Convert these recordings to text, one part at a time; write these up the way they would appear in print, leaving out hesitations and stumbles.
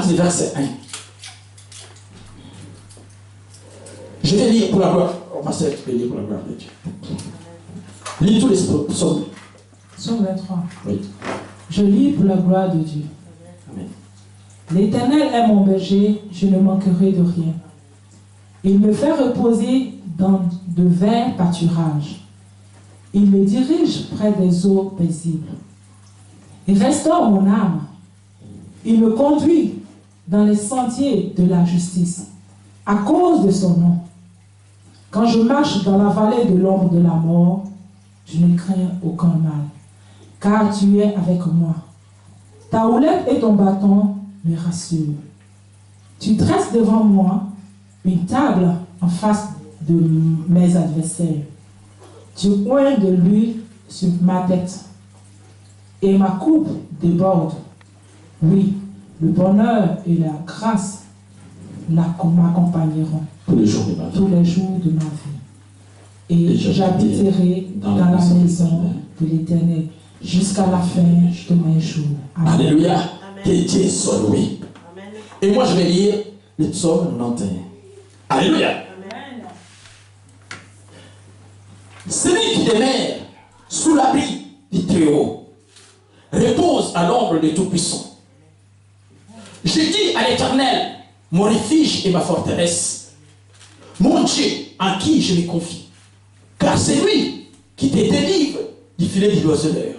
partir du verset 1. Je vais lire pour la gloire. On va lire pour la gloire de Dieu. Lis tous les psaumes. Psaume 23. Oui. Je lis pour la gloire de Dieu. Amen. L'Éternel est mon berger, je ne manquerai de rien. Il me fait reposer dans de verts pâturages. Il me dirige près des eaux paisibles. Il restaure mon âme. Il me conduit dans les sentiers de la justice, à cause de son nom. Quand je marche dans la vallée de l'ombre de la mort, je ne crains aucun mal, car tu es avec moi. Ta houlette et ton bâton me rassurent. Tu dresses devant moi une table en face de mes adversaires. Tu oins de l'huile sur ma tête, et ma coupe déborde. Oui, le bonheur et la grâce m'accompagneront Tous les jours de ma vie. tous les jours de ma vie. Et j'habiterai dans la maison de l'Éternel jusqu'à la fin de mes jours. Amen. Alléluia. Que Dieu soit loué. Et moi, je vais lire le psaume 91. Alléluia. Amen. Celui qui demeure sous l'abri du Très-Haut repose à l'ombre du Tout-Puissant. Je dis à l'Éternel, mon refuge et ma forteresse, mon Dieu en qui je me confie. Car c'est lui qui te délivre du filet du oiseleur,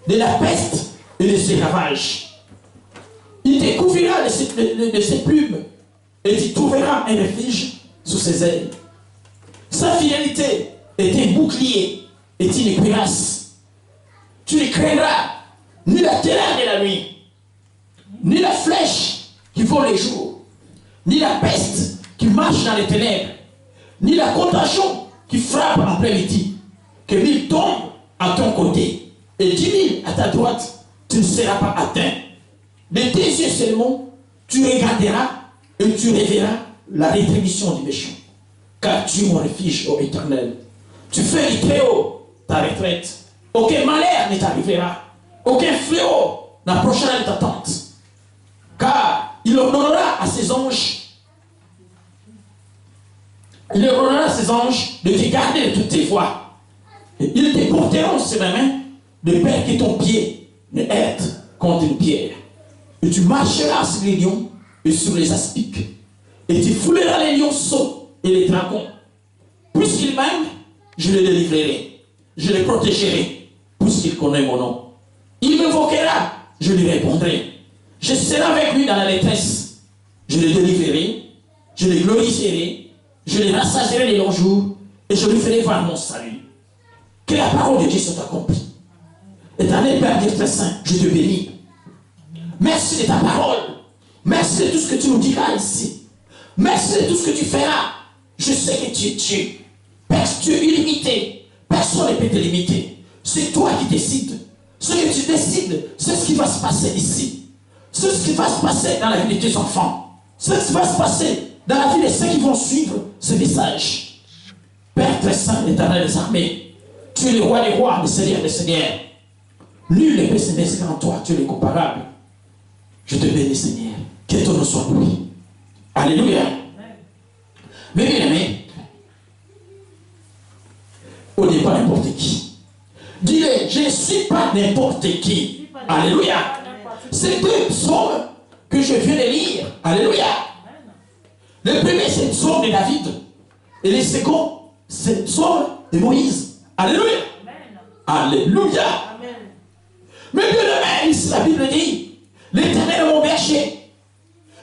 de la peste et de ses ravages. Il te couvrira de ses plumes et tu trouveras un refuge sous ses ailes. Sa fidélité est un bouclier et une cuirasse. Tu ne craindras ni la terreur de la nuit, ni la flèche qui vole les jours, ni la peste qui marche dans les ténèbres, ni la contagion qui frappe en plein midi. Que 1000 tombent à ton côté et 10 000 à ta droite, tu ne seras pas atteint. De tes yeux seulement, tu regarderas et tu reverras la rétribution du méchant. Car tu es mon refuge, ô Éternel. Tu fais du Très-Haut ta retraite. Aucun malheur ne t'arrivera. Aucun fléau n'approchera de ta tente. Car il ordonnera à ses anges, il ordonnera à ses anges de te garder de toutes tes voies. Et ils te porteront sur la main de peur que ton pied ne heurte contre une pierre. Et tu marcheras sur les lions et sur les aspics. Et tu fouleras les lionceaux et les dragons. Puisqu'ils m'aiment, je les délivrerai. Je les protégerai, puisqu'il connaît mon nom. Il m'invoquera, je lui répondrai. Je serai avec lui dans la détresse. Je les délivrerai, je les glorifierai, je les rassasierai les longs jours, et je lui ferai voir mon salut. Que la parole de Dieu soit accomplie. Éternel Père Dieu très saint, je te bénis. Merci de ta parole. Merci de tout ce que tu nous diras ici. Merci de tout ce que tu feras. Je sais que tu es Dieu. Tu es illimité. Personne ne peut te limiter. C'est toi qui décides. Ce que tu décides, c'est ce qui va se passer ici. C'est ce qui va se passer dans la vie de tes enfants. C'est ce qui va se passer dans la vie de ceux qui vont suivre ce message. Père très saint, l'Éternel des armées, tu es le roi des rois, le seigneur des seigneurs. Nul ne peut se mettre en toi, tu es l'incomparable. Je te bénis, Seigneur. Que ton nom soit loué. Alléluia. Mais bien aimé, on n'est pas n'importe qui. Dis-le, je ne suis pas n'importe qui. Alléluia. C'est deux psaumes que je viens de lire. Alléluia. Le premier, c'est le psaume de David. Et le second, c'est le psaume de Moïse. Alléluia. Alléluia. Mais bien aimé, ici la Bible dit, l'Éternel est mon berger.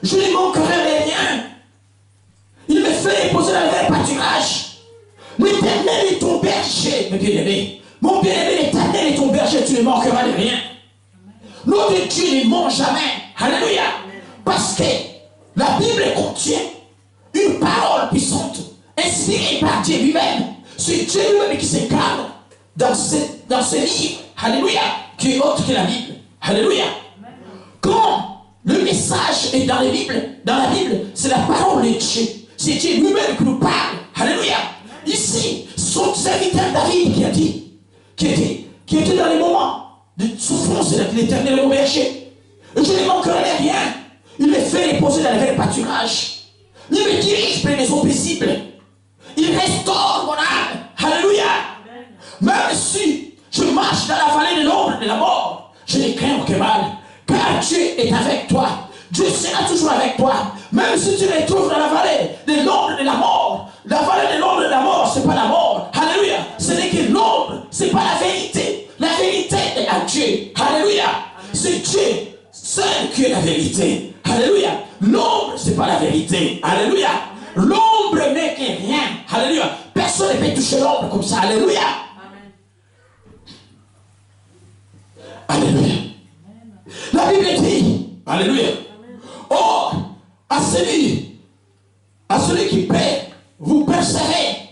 Je ne manquerai de rien. Il me fait reposer dans le vert pâturage. L'Éternel est ton berger, mes bien-aimés. Mon bien-aimé, l'Éternel est ton berger, tu ne manqueras de rien. Notre Dieu ne ment jamais. Alléluia. Parce que la Bible contient une parole puissante, inspirée par Dieu lui-même. C'est Dieu lui-même qui s'incarne dans ce livre. Alléluia. Qui est autre que la Bible. Alléluia. Quand le message est dans la Bible, c'est la parole de Dieu. C'est Dieu lui-même qui nous parle. Alléluia. Ici, son serviteur David qui a dit, qui était dans les moments de souffrance de l'Éternel au berger. Je ne manquerai de rien. Il me fait reposer dans les verts pâturages. Il me dirige près des eaux paisibles. Il restaure mon âme. Alléluia. Même si je marche dans la vallée de l'ombre de la mort, je ne crains aucun mal. Car Dieu est avec toi. Dieu sera toujours avec toi. Même si tu te retrouves dans la vallée de l'ombre de la mort. La vallée de l'ombre de la mort, ce n'est pas la mort. Alléluia. Ce n'est que l'ombre. Ce n'est pas la vérité. La vérité est à Dieu. Alléluia. C'est Dieu seul qui est la vérité. Alléluia. L'ombre, ce n'est pas la vérité. Alléluia. L'ombre n'est que rien. Alléluia. Personne ne peut toucher l'ombre comme ça. Alléluia. Alléluia. La Bible dit, alléluia. Or, à celui qui paie, vous persévérez.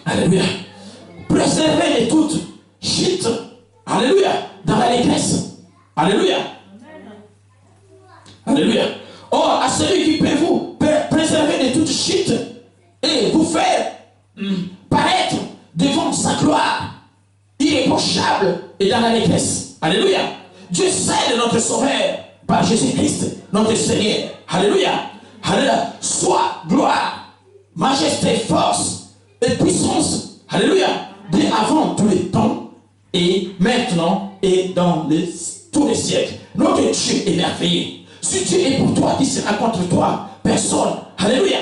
Alléluia. Préservez de toute chute. Alléluia. Dans l'allégresse. Alléluia. Alléluia. Or, à celui qui peut vous préserver de toute chute et vous faire paraître devant sa gloire irréprochable et dans l'allégresse. Alléluia. Dieu sait de notre Sauveur par Jésus-Christ, notre Seigneur. Alléluia. Alléluia. Soit gloire, majesté, force et puissance. Alléluia. Dès avant tous les temps et maintenant et dans tous les siècles. Notre Dieu est merveilleux. Si Dieu est pour toi, qui sera contre toi? Personne. Alléluia.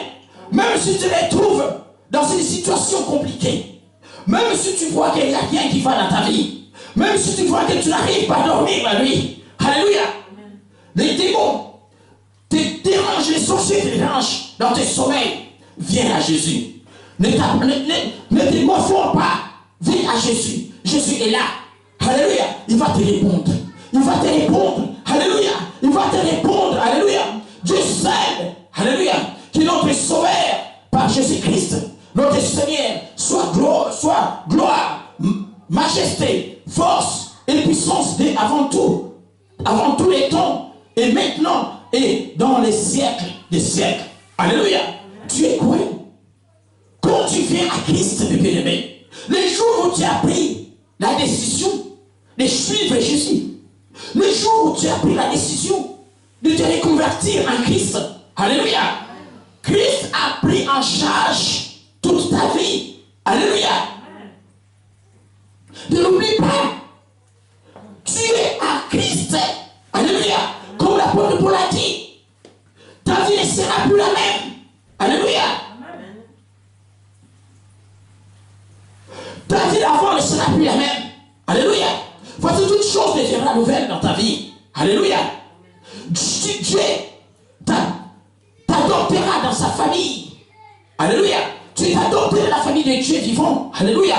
Même si tu te trouves dans une situation compliquée, même si tu vois qu'il n'y a rien qui va dans ta vie, même si tu vois que tu n'arrives pas à dormir la nuit, alléluia. Les démons te dérangent, les sorciers te dérangent dans tes sommeils. Viens à Jésus. Ne te morfonds pas. Viens à Jésus. Jésus est là. Alléluia. Il va te répondre. Il va te répondre. Alléluia. Il va te répondre. Alléluia. Dieu sait. Alléluia. Que notre Sauveur, par Jésus-Christ, notre Seigneur, soit gloire, majesté, force et puissance avant tous les temps, et maintenant, et dans les siècles des siècles. Alléluia. Tu es quoi? Quand tu viens à Christ, mes bien-aimés, les jours où tu as pris la décision de suivre Jésus, les jours où tu as pris la décision de te reconvertir en Christ, alléluia, Christ a pris en charge toute ta vie. Alléluia. Ne l'oublie pas. Tu es à Christ. Alléluia. Comme l'apôtre Paul a dit, ta vie ne sera plus la même. Alléluia. Ta vie d'avant ne sera plus la même. Alléluia. Voici toute chose deviendra nouvelle dans ta vie. Alléluia. Dieu t'adoptera dans sa famille. Alléluia. Tu es adopté dans la famille de Dieu vivant. Alléluia.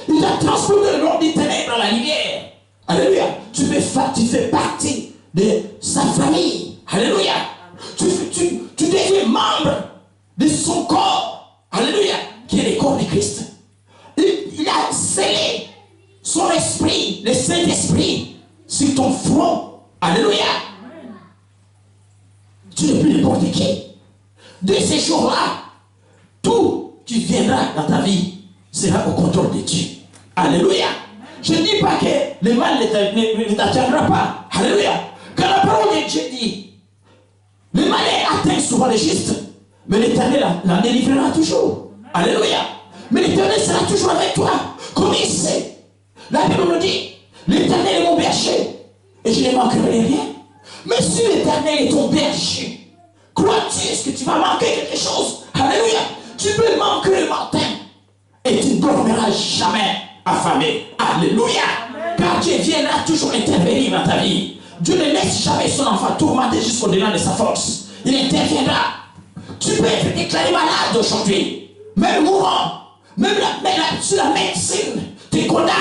Il t'a transporté le nom des ténèbres à la lumière. Alléluia. Tu fais partie de sa famille. Alléluia. Tu deviens membre de son corps. Alléluia. Qui est le corps de Christ. Il a scellé son esprit, le Saint-Esprit, sur ton front. Alléluia. Tu n'es plus n'importe qui. De ces jours-là, tout qui viendra dans ta vie sera au contrôle de Dieu. Alléluia. Je ne dis pas que le mal ne t'atteindra pas. Alléluia. Car la parole de Dieu dit, le malheur atteint souvent les justes, mais l'Éternel la délivrera toujours. Alléluia. Mais l'Éternel sera toujours avec toi. Comme il sait. La Bible nous dit, l'Éternel est mon berger, et je ne manquerai de rien. Mais si l'Éternel est ton berger, crois-tu, est-ce que tu vas manquer quelque chose? Alléluia. Tu peux manquer le matin, et tu ne dormiras jamais affamé. Alléluia. Car Dieu viendra toujours intervenir dans ta vie. Dieu ne laisse jamais son enfant tourmenter jusqu'au-delà de sa force. Il interviendra. Tu peux être déclaré malade aujourd'hui, même mourant, même si la médecine te condamne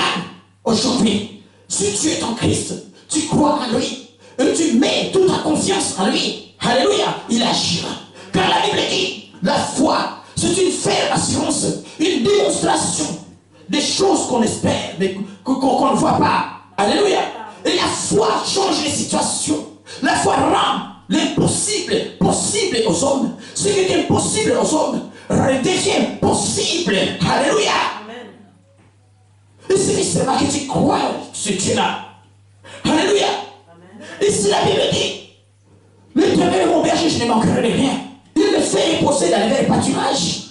aujourd'hui. Si tu es en Christ, tu crois en lui, et tu mets toute ta confiance en lui. Alléluia, il agira. Car la Bible dit, la foi, c'est une ferme assurance, une démonstration des choses qu'on espère, mais qu'on ne voit pas. Alléluia. Et la foi change les situations. La foi rend l'impossible possible aux hommes. Ce qui est impossible aux hommes devient possible. Alléluia. Et c'est seulement que tu crois ce Dieu-là. Alléluia. Et si la Bible dit, je ne manquerai de rien. Il me fait reposer dans les verts pâturages.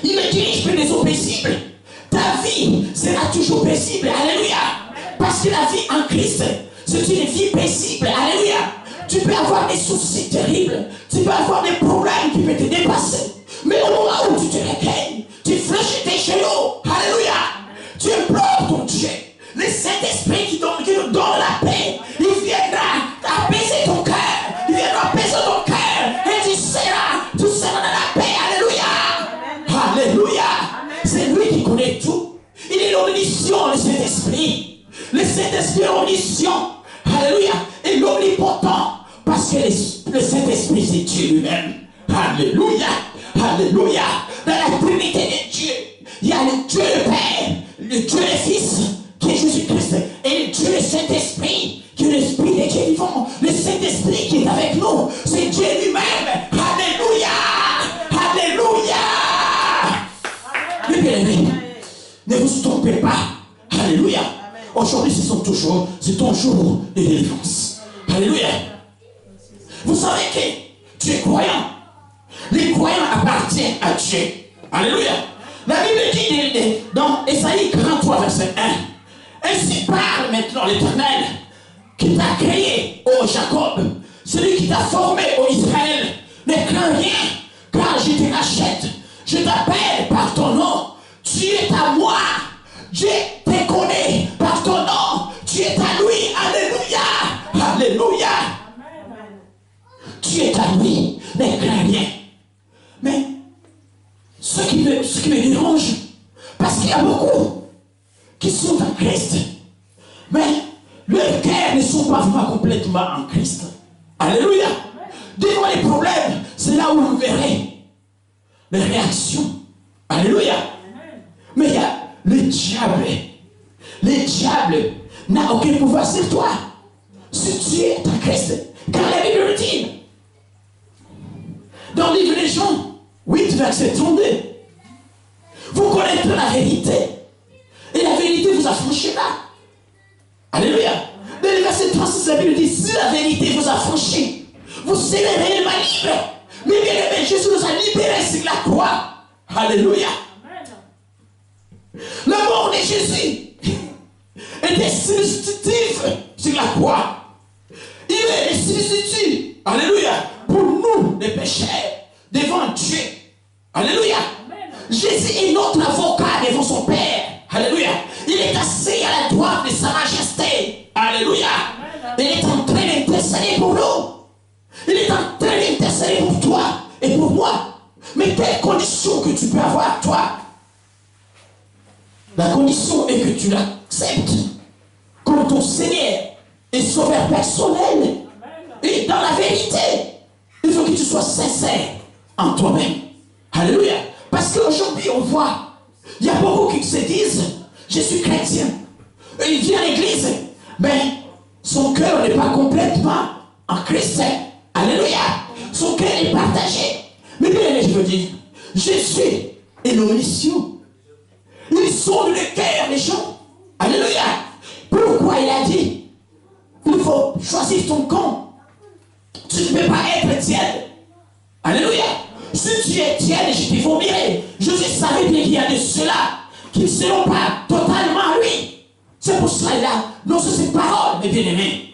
Il me dirige vers des eaux paisibles. Ta vie sera toujours paisible. Alléluia. Parce que la vie en Christ, c'est une vie paisible. Alléluia. Tu peux avoir des soucis terribles. Tu peux avoir des problèmes qui peuvent te dépasser. Mais au moment où tu te réveilles, tu fléchis tes genoux. Alléluia. Tu implores ton Dieu. Le Saint-Esprit qui nous donne la paix, il viendra apaiser ton cœur. Il viendra apaiser ton cœur. Et tu seras dans la paix. Alléluia. Alléluia. C'est lui qui connaît tout. Il est l'omniscient, le Saint-Esprit. Le Saint-Esprit est omniscient. Alléluia. Et l'omnipotent. Parce que le Saint-Esprit, c'est Dieu lui-même. Alléluia. Alléluia. Dans la Trinité de Dieu, il y a le Dieu le Père, le Dieu le Fils, qui est Jésus-Christ, et le Dieu le Saint-Esprit, qui est l'Esprit de Dieu vivant. Le Saint-Esprit qui est avec nous, c'est Dieu lui-même. Alléluia. Alléluia. Mes bien-aimés, ne vous trompez pas. Alléluia. Aujourd'hui, c'est ton jour de délivrance. Alléluia. Vous savez que tu es croyant. Les croyants appartiennent à Dieu. Alléluia. La Bible dit dans Ésaïe 43, verset 1. Ainsi parle maintenant l'Éternel qui t'a créé, ô Jacob, celui qui t'a formé, ô Israël. Ne crains rien, car je te rachète. Je t'appelle par ton nom. Tu es à moi. Je te connais par ton nom. Tu es à lui. Alléluia. Alléluia. Tu es à lui. Ne crains rien. Mais ce qui me dérange, parce qu'il y a beaucoup qui sont en Christ, mais leurs cœurs ne sont pas vraiment complètement en Christ. Alléluia. Devant les problèmes, c'est là où vous verrez les réactions. Alléluia. Mais il y a le diable. Le diable n'a aucun pouvoir sur toi. Si tu es en Christ, car la Bible le dit. Dans le livre des Jean 8, verset 32, vous connaîtrez la vérité. Et la vérité vous affranchira. Alléluia. Dans le verset 36, la Bible dit, si la vérité vous affranchit, vous serez réellement libre. Mais bien aimé, Jésus nous a libérés sur la croix. Alléluia. La mort de Jésus était substitutif sur la croix. Il est le substitut. Alléluia. Pour nous, les pécheurs, devant Dieu. Alléluia. Amen. Jésus est notre avocat devant son Père. Alléluia. Il est assis à la droite de sa majesté. Alléluia. Amen. Il est en train d'intercéder pour nous. Il est en train d'intercéder pour toi et pour moi. Mais quelle condition que tu peux avoir, toi? La condition est que tu l'acceptes comme ton Seigneur et sauveur personnel. Amen. Et dans la vérité, il faut que tu sois sincère en toi-même. Alléluia. Parce qu'aujourd'hui, on voit, il y a beaucoup qui se disent, je suis chrétien. Et il vient à l'église, mais son cœur n'est pas complètement en Christ. Alléluia. Son cœur est partagé. Mais bien, je veux dire, Jésus est l'omniscient. Il sonde le cœur des gens. Alléluia. Pourquoi il a dit, il faut choisir ton camp. Tu ne peux pas être tiède. Alléluia. Si tu es tiède, je te vomirai. Jésus savait bien qu'il y a de ceux-là qui ne seront pas totalement à lui. C'est pour cela qu'il a annoncé cette parole, mes bien-aimés.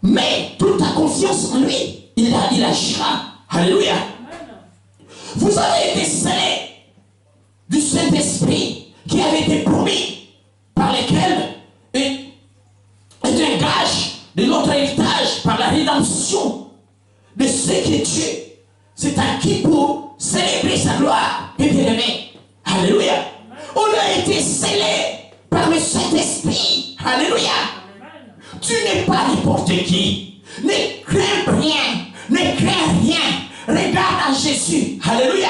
Mais toute ta confiance en lui, il agira. Alléluia. Vous avez été scellés du Saint-Esprit qui avait été promis, par lesquels est un gage de notre héritage par la rédemption de ce que Dieu s'est acquis pour célébrer sa gloire. Et bien aimé, alléluia. On a été scellés par le Saint-Esprit. Alléluia. Tu n'es pas n'importe qui. Ne crains rien. Ne crains rien. Regarde à Jésus. Alléluia.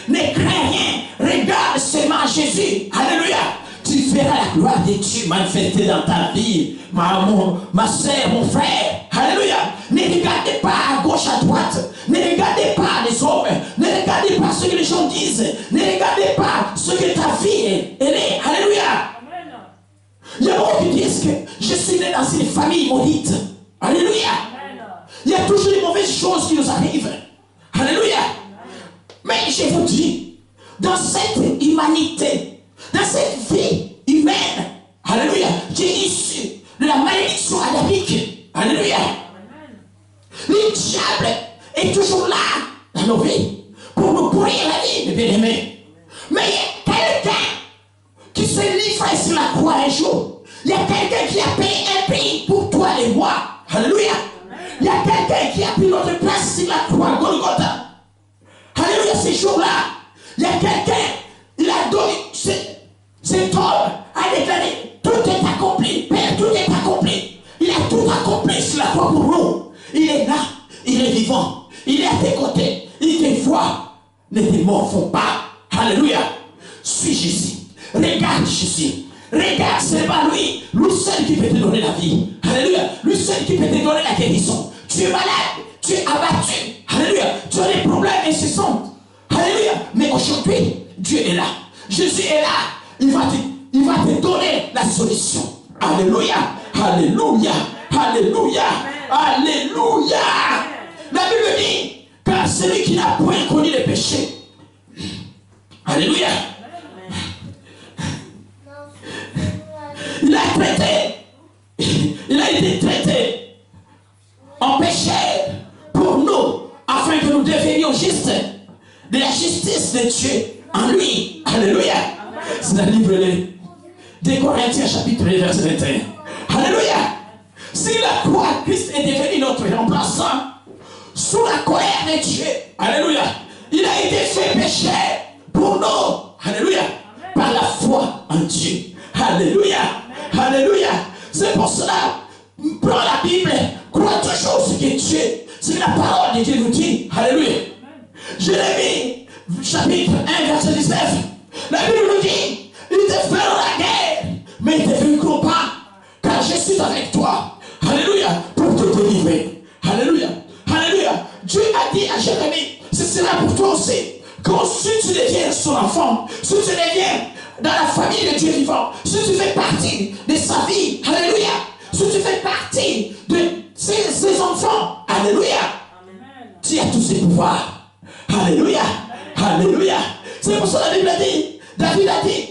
Ne crains rien. Regarde seulement à Jésus. Alléluia. Tu verras la gloire de Dieu manifestée dans ta vie. Ma soeur, mon frère. Alléluia. Ne regardez pas à gauche, à droite. Ne regardez pas les hommes. Ne regardez pas ce que les gens disent. Ne regardez pas ce que ta vie est. Alléluia. Il y a beaucoup qui disent que je suis né dans une famille maudite. Alléluia. Il y a toujours des mauvaises choses qui nous arrivent. Alléluia. Mais je vous dis, dans cette humanité, dans cette vie humaine, alléluia, qui est issue de la malédiction adamique. Alléluia. Le diable est toujours là dans nos vies pour nous pourrir la vie, mes bien-aimés. Mais il y a quelqu'un qui s'est livré sur la croix un jour. Il y a quelqu'un qui a payé un prix pour toi et moi. Alléluia. Il y a quelqu'un qui a pris notre place sur la croix Golgotha. Alléluia, ces jours-là, il y a quelqu'un, il a donné, cet homme a déclaré, tout est accompli, Père, tout est accompli. Il a tout accompli sur la croix pour nous. Il est là, il est vivant, il est à tes côtés, il te voit. Ne te mords pas. Alléluia. Suis Jésus. Regarde Jésus. Regarde, c'est pas lui. Lui seul qui peut te donner la vie. Alléluia. Lui seul qui peut te donner la guérison. Tu es malade, tu es abattu. Alléluia. Tu as des problèmes incessants. Alléluia. Mais aujourd'hui, Dieu est là. Jésus est là. Il va te donner la solution. Alléluia. Alléluia. Alléluia. Alléluia. La Bible dit, car celui qui n'a point connu le péché. Alléluia. Il a été traité en péché pour nous, afin que nous devenions justes de la justice de Dieu en lui. Alléluia. C'est dans le livre de Corinthiens chapitre 1 verset 21. Alléluia. Si la croix, Christ est devenu notre remplaçant sous la colère de Dieu. Alléluia. Il a été fait péché pour nous. Alléluia. Par la foi en Dieu. Alléluia. Alléluia. C'est pour cela, prends la Bible, crois toujours ce que Dieu, ce que la parole de Dieu nous dit. Alléluia. Jérémie, chapitre 1, verset 19. La Bible nous dit, ils te feront la guerre, mais ils ne te vaincront pas, car je suis avec toi. Alléluia. Pour te délivrer. Alléluia. Alléluia. Dieu a dit à Jérémie, ce sera pour toi aussi. Quand si tu deviens son enfant, si tu deviens dans la famille de Dieu vivant, si tu fais partie de sa vie, alléluia, si tu fais partie de ses enfants, alléluia, amen. Tu as tous ces pouvoirs. Alléluia. Alléluia. C'est pour ça que la Bible a dit, David a dit,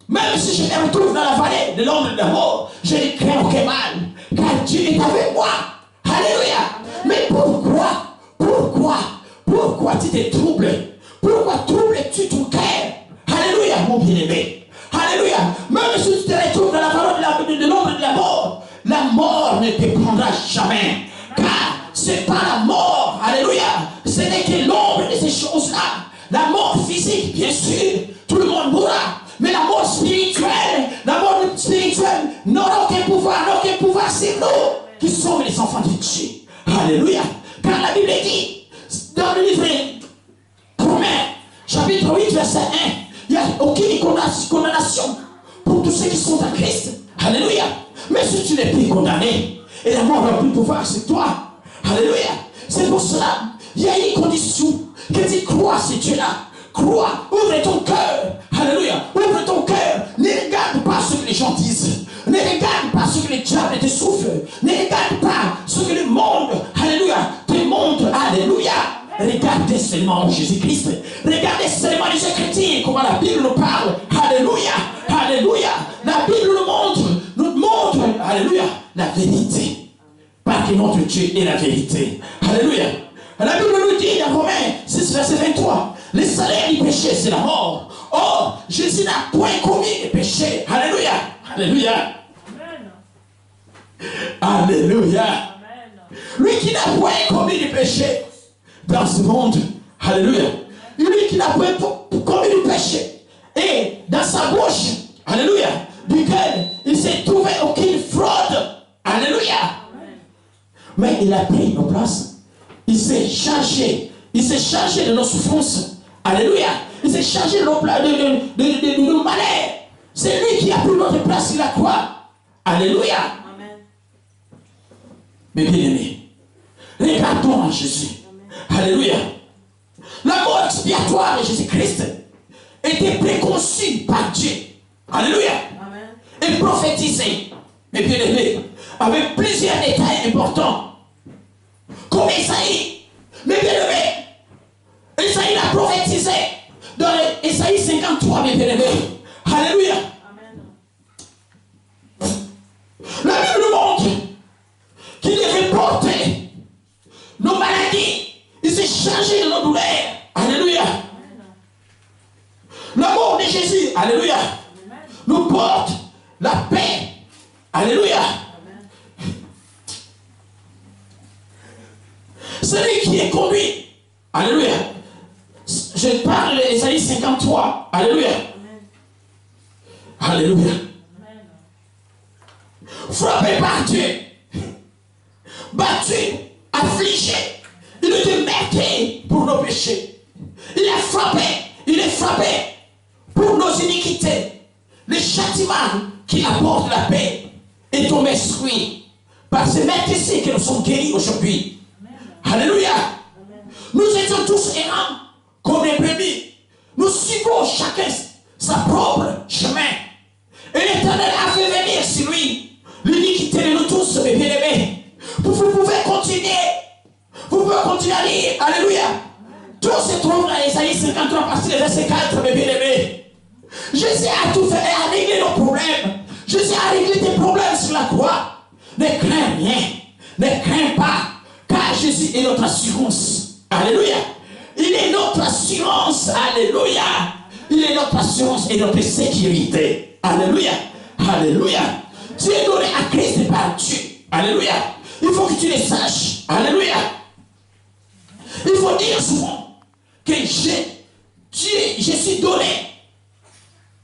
même si je me retrouve dans la vallée de l'ombre de la mort, je ne crains aucun mal, car Dieu est avec moi. Alléluia. Mais pourquoi tu te troubles? Pourquoi troubles-tu ton cœur? Alléluia, mon bien-aimé. Alléluia. Même si tu te retrouves dans la vallée de l'ombre de la mort ne te prendra jamais. Car c'est pas la mort, alléluia, ce n'est que l'ombre de ces choses-là. La mort physique, bien sûr, tout le monde mourra. Mais la mort spirituelle n'aura aucun pouvoir sur nous, qui sommes les enfants de Dieu. Alléluia. Car la Bible dit, dans le livre Romains, chapitre 8, verset 1, il n'y a aucune condamnation pour tous ceux qui sont en Christ. Alléluia. Mais si tu n'es plus condamné, et la mort n'a plus pouvoir sur toi. Alléluia. C'est pour cela, il y a une condition que tu crois ce Dieu-là. Crois, ouvre ton cœur. Alléluia. Ouvre ton cœur. Ne regarde pas ce que les gens disent. Ne regarde pas ce que les diables te souffrent. Ne regarde pas ce que le monde, alléluia, te montre. Alléluia. Regardez seulement Jésus-Christ. Regardez seulement les chrétiens, comment la Bible nous parle. Alléluia. Alléluia. La Bible nous montre, alléluia, la vérité. Parce que notre Dieu est la vérité. Alléluia. La Bible nous dit dans Romains 6, verset 23, le salaire du péché, c'est la mort. Or, Jésus n'a point commis de péché. Alléluia. Alléluia. Amen. Alléluia. Amen. Lui qui n'a point commis de péché dans ce monde. Alléluia. Lui qui n'a point commis de péché. Et dans sa bouche, alléluia, duquel il ne s'est trouvé aucune fraude. Alléluia. Amen. Mais il a pris nos places. Il s'est chargé de nos souffrances. Alléluia. Il s'est chargé de nos malheurs. C'est lui qui a pris notre place sur la croix. Alléluia. Amen. Mes bien-aimés, regardons en Jésus. Amen. Alléluia. La mort expiatoire de Jésus-Christ était préconçue par Dieu. Alléluia. Amen. Et prophétisée, mes bien-aimés, avec plusieurs détails importants. Comme Isaïe, prophétisé dans Ésaïe 53, mes bien-aimés. Alléluia. La Bible nous montre qu'il devait porter nos maladies. Il s'est chargé de nos douleurs. Alléluia. L'amour de Jésus, alléluia, nous porte la paix. Alléluia. Celui qui est conduit. Alléluia. Je parle d'Ésaïe 53. Alléluia. Alléluia. Frappé par Dieu, battu, affligé, il était meurtri pour nos péchés. Il est frappé pour nos iniquités. Le châtiment qui apporte la paix est tombé sur lui. Par ce maître ici que nous sommes guéris aujourd'hui. Alléluia. Nous étions tous errants comme les brebis. Nous suivons chacun sa propre chemin. Et l'Éternel a fait venir sur lui l'iniquité de nous tous, mes bien-aimés. Vous pouvez continuer. Vous pouvez continuer à lire. Alléluia. Tout se trouve dans Ésaïe 53, partie de verset 4, mes bien-aimés. Jésus a tout fait et a réglé nos problèmes. Jésus a réglé tes problèmes sur la croix. Ne crains rien. Ne crains pas. Car Jésus est notre assurance. Alléluia. Il est notre assurance. Alléluia. Il est notre assurance et notre sécurité. Alléluia. Alléluia. Tu es donné à Christ par Dieu. Alléluia. Il faut que tu le saches. Alléluia. Il faut dire souvent que je suis donné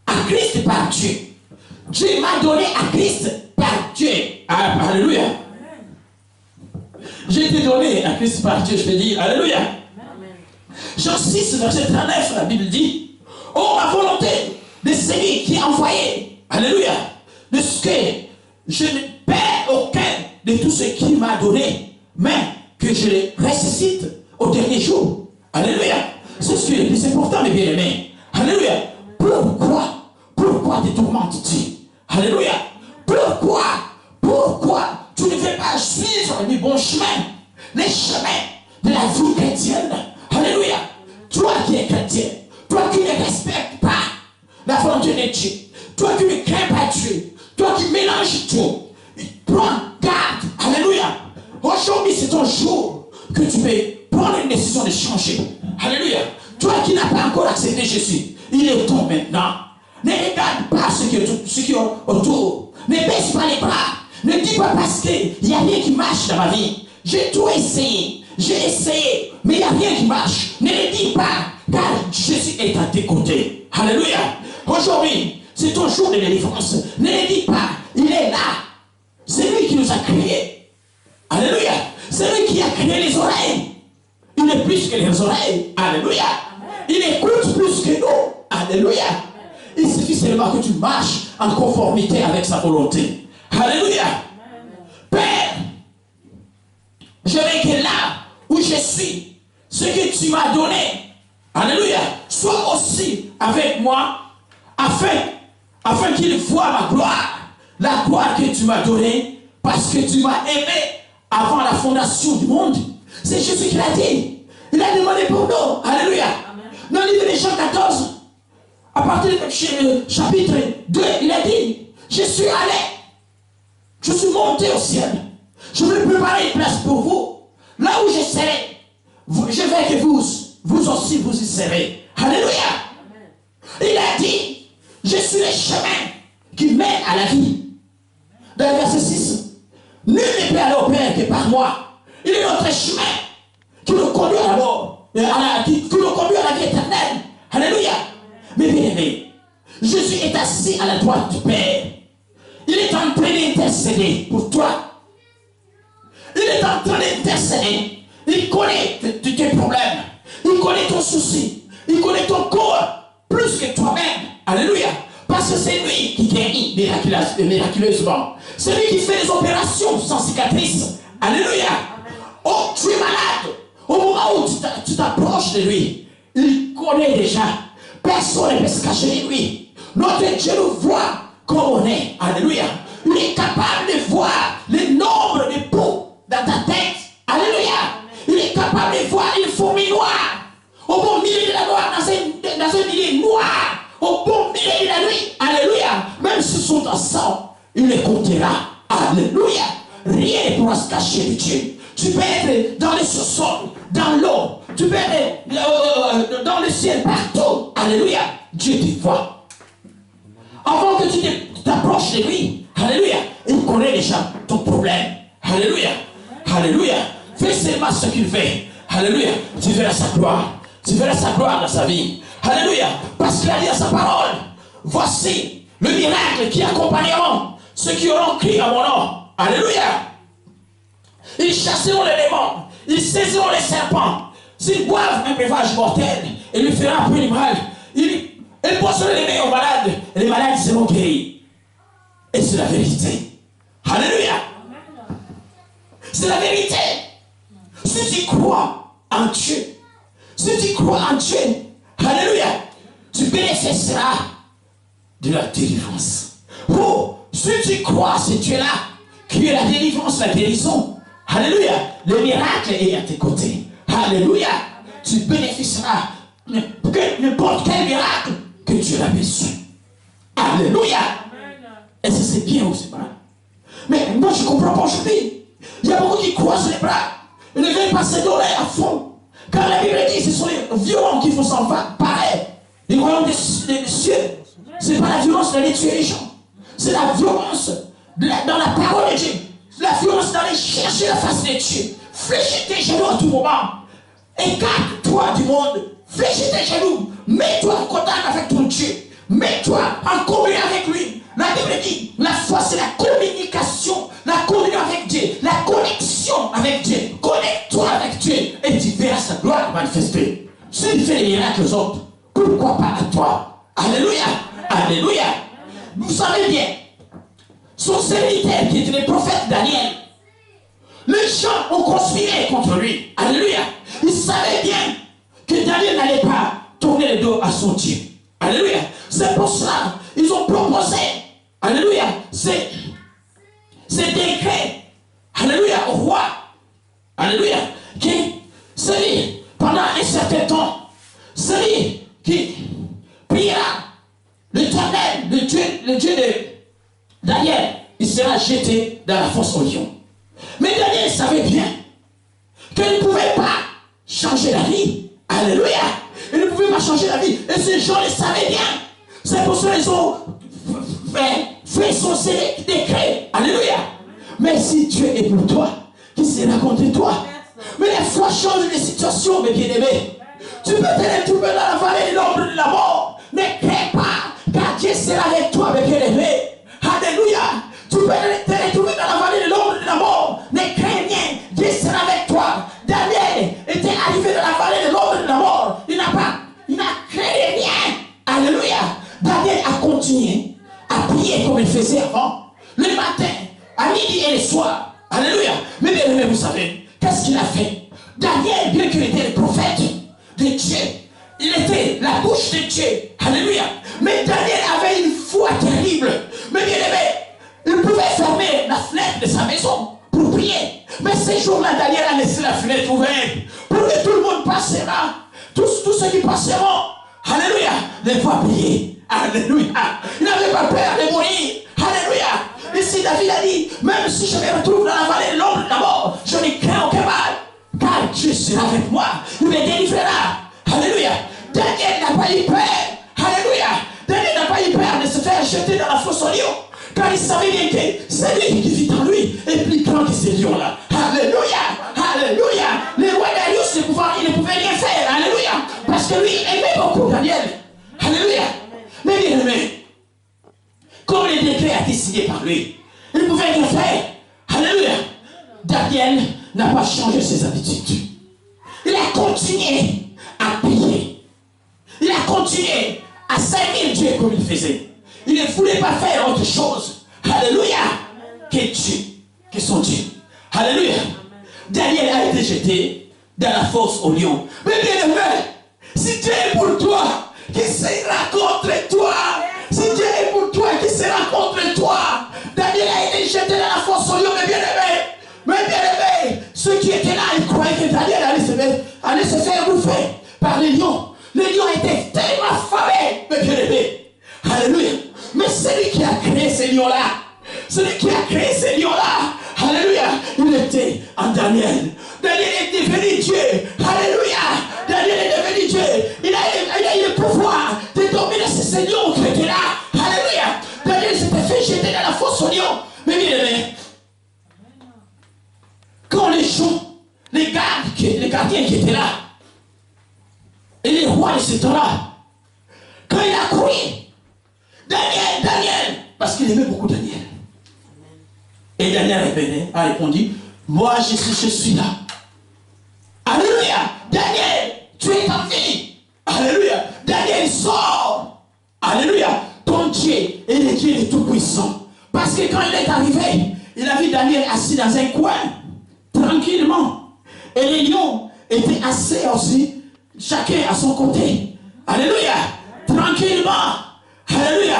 à Christ par Dieu. Dieu m'a donné à Christ par Dieu. Alléluia. J'ai été donné à Christ par Dieu, je peux dire. Alléluia. Jean 6, verset 39, la Bible dit, oh, ma volonté de celui qui est envoyé. Alléluia. De ce que je ne perds aucun de tout ce qu'il m'a donné, mais que je le ressuscite au dernier jour. Alléluia. C'est ce qui est le plus important, mes bien-aimés. Alléluia. Pourquoi te tourmentes-tu? Alléluia. Pourquoi tu ne veux pas suivre le bon chemin, les chemins de la vie chrétienne? Alléluia. Toi qui es chrétien, toi qui ne respectes pas la volonté de Dieu, toi qui ne crains pas Dieu, toi qui mélanges tout, prends garde. Alléluia. Aujourd'hui, c'est ton jour que tu peux prendre une décision de changer. Alléluia. Toi qui n'as pas encore accepté Jésus, il est temps maintenant. Ne regarde pas ce qui est autour. Ne baisse pas les bras. Ne dis pas parce qu'il n'y a rien qui marche dans ma vie. J'ai tout essayé. J'ai essayé, mais il n'y a rien qui marche. Ne le dis pas, car Jésus est à tes côtés. Alléluia. Aujourd'hui, c'est ton jour de délivrance. Ne le dis pas, il est là. C'est lui qui nous a créés. Alléluia. C'est lui qui a créé les oreilles. Il est plus que les oreilles. Alléluia. Il écoute plus que nous. Alléluia. Il suffit seulement que tu marches en conformité avec sa volonté. Alléluia. Père, je veux que là où je suis, ce que tu m'as donné, alléluia, sois aussi avec moi, afin qu'il voie ma gloire, la gloire que tu m'as donnée, parce que tu m'as aimé avant la fondation du monde. C'est Jésus qui l'a dit. Il a demandé pour nous. Alléluia. Dans le livre de Jean 14, à partir du chapitre 2, il a dit, je suis allé, je suis monté au ciel, je vais préparer une place pour vous. Là où je serai, je veux que vous aussi vous y serez. Alléluia. Il a dit, je suis le chemin qui mène à la vie. Dans le verset 6, nul ne peut aller au Père que par moi. Il est notre chemin qui nous conduit à la mort, qui nous conduit à la vie éternelle. Alléluia. Mais bien aimé, Jésus est assis à la droite du Père. Il est en train d'intercéder pour toi. Il est en train d'intercéder. Il connaît tes problèmes. Il connaît ton souci. Il connaît ton corps plus que toi-même. Alléluia. Parce que c'est lui qui guérit miraculeusement. C'est lui qui fait les opérations sans cicatrice. Alléluia. Oh, tu es malade. Au moment où tu t'approches de lui, il connaît déjà. Personne ne peut se cacher de lui. Notre Dieu nous voit comme on est. Alléluia. Il est capable de voir le nombre de poux dans ta tête. Alléluia. Il est capable de voir une fourmi noire au beau milieu de la noire rien ne pourra se cacher de Dieu. Tu peux être dans les sous-sols, dans l'eau, tu peux être dans le ciel, partout. Alléluia. Dieu te voit. Avant que tu t'approches de lui, alléluia, il connaît déjà ton problème. Alléluia. Alléluia. Fais seulement ce qu'il fait. Alléluia. Tu verras sa gloire. Tu verras sa gloire dans sa vie. Alléluia. Parce qu'il a dit à sa parole, voici le miracle qui accompagneront ceux qui auront crié à mon nom. Alléluia. Ils chasseront les démons. Ils saisiront les serpents. S'ils boivent un breuvage mortel, il lui fera plus de mal. Ils poseront les mains aux malades. Et les malades seront guéris. Et c'est la vérité. Alléluia. C'est la vérité. Si tu crois en Dieu, si tu crois en Dieu, alléluia, tu bénéficieras de la délivrance. Oh, si tu crois ce Dieu-là, qui est la délivrance, la guérison, alléluia, le miracle est à tes côtés. Alléluia, tu bénéficieras de n'importe quel miracle que Dieu a besoin. Alléluia. Et ça c'est bien ou c'est mal. Mais moi je ne comprends pas aujourd'hui. Il y a beaucoup qui croisent les bras. Ils ne veulent pas se donner à fond. Car la Bible dit que ce sont les violents qui font s'en pareil. Les royaumes des cieux. Ce n'est pas la violence d'aller tuer les gens. C'est la violence dans la parole de Dieu. La violence d'aller chercher la face de Dieu. Fléchis tes genoux à tout moment. Écarte-toi du monde. Fléchis tes genoux. Mets-toi en contact avec ton Dieu. Mets-toi en communion avec lui. La Bible dit, la foi c'est la communication, la communion avec Dieu, la connexion avec Dieu. Connecte-toi avec Dieu et tu verras sa gloire manifester. S'il fait les miracles aux autres, pourquoi pas à toi? Alléluia, alléluia. Vous savez bien, son serviteur qui était le prophète Daniel, les gens ont conspiré contre lui. Alléluia. Ils savaient bien que Daniel n'allait pas tourner le dos à son Dieu. Alléluia. C'est pour cela ils ont proposé, alléluia, c'est décret, alléluia, au roi, alléluia, qui, celui, pendant un certain temps, celui qui priera l'Éternel, le Dieu de Daniel, il sera jeté dans la fosse au lion. Mais Daniel savait bien qu'il ne pouvait pas changer la vie. Alléluia. Il ne pouvait pas changer la vie. Et ces gens le savaient bien. C'est pour ça qu'ils ont fait son décret. Alléluia. Mais si Dieu est pour toi, qui sera contre toi? Mais les fois changent les situations, mes bien-aimés. Tu peux te retrouver dans la vallée de l'ombre de la mort. Ne crains pas, car Dieu sera avec toi, mes bien-aimés. Alléluia. Tu peux te retrouver dans la vallée de l'ombre de la mort. Ne crains rien, Dieu sera avec toi. Daniel était arrivé dans la vallée de l'ombre de la mort. Il n'a craint rien. Alléluia. Daniel a continué à prier comme il faisait avant. Le matin, à midi et le soir. Alléluia. Mais bien aimé, vous savez, qu'est-ce qu'il a fait? Daniel, bien qu'il était le prophète de Dieu, il était la bouche de Dieu. Alléluia. Mais Daniel avait une foi terrible. Mais bien aimé, il pouvait fermer la fenêtre de sa maison pour prier. Mais ces jours-là, Daniel a laissé la fenêtre ouverte pour que tout le monde passera. Tous ceux qui passeront, alléluia, les voient prier. Alléluia. Il n'avait pas peur de mourir. Alléluia. Ici, David a dit, même si je me retrouve dans la vallée de l'ombre de la mort, je ne crains aucun mal. Car Dieu sera avec moi. Il me délivrera. Alléluia. Daniel n'a pas eu peur. Alléluia. Daniel n'a pas eu peur de se faire jeter dans la fosse au lion. Car il savait bien que c'est lui qui vit en lui est plus grand que ces lions-là. Alléluia. Alléluia. Le roi Darius, il ne pouvait rien faire. Alléluia. Parce que lui aimait beaucoup Daniel. Alléluia. Mais bien aimé, comme le décret a été signé par lui, il ne pouvait rien faire. Alléluia. Daniel n'a pas changé ses habitudes. Il a continué à prier. Il a continué à servir Dieu comme il faisait. Il ne voulait pas faire autre chose. Alléluia. Que Dieu, que son Dieu. Alléluia. Daniel a été jeté dans la fosse au lion. Mais bien aimé, si Dieu est pour toi, qui sera contre toi? Si Dieu est pour toi, qui sera contre toi? Daniel a été jeté dans la fosse au lion, mais bien aimé, ceux qui étaient là, ils croyaient que Daniel allait se faire bouffer par les lions. Les lions étaient tellement affamés, mais bien aimé. Alléluia. Mais celui qui a créé ces lions-là, celui qui a créé ces lions-là, alléluia, il était en Daniel. Daniel est devenu Dieu. Alléluia. Daniel est devenu Dieu. Il a eu le pouvoir de dominer ces seigneurs qui étaient là. Alléluia. Daniel s'était fait jeter dans la fosse au lion. Mais bien aimé, quand les gens, les gardiens qui étaient là, et les rois de ce temps-là, quand il a crié, Daniel, Daniel, parce qu'il aimait beaucoup Daniel. Et Daniel a répondu, moi je suis là. Alléluia. Daniel, tu es en vie. Alléluia. Daniel, sort. Alléluia. Ton Dieu est le Dieu de Tout-Puissant. Parce que quand il est arrivé, il a vu Daniel assis dans un coin, tranquillement. Et les lions étaient assis aussi, chacun à son côté. Alléluia. Tranquillement. Alléluia.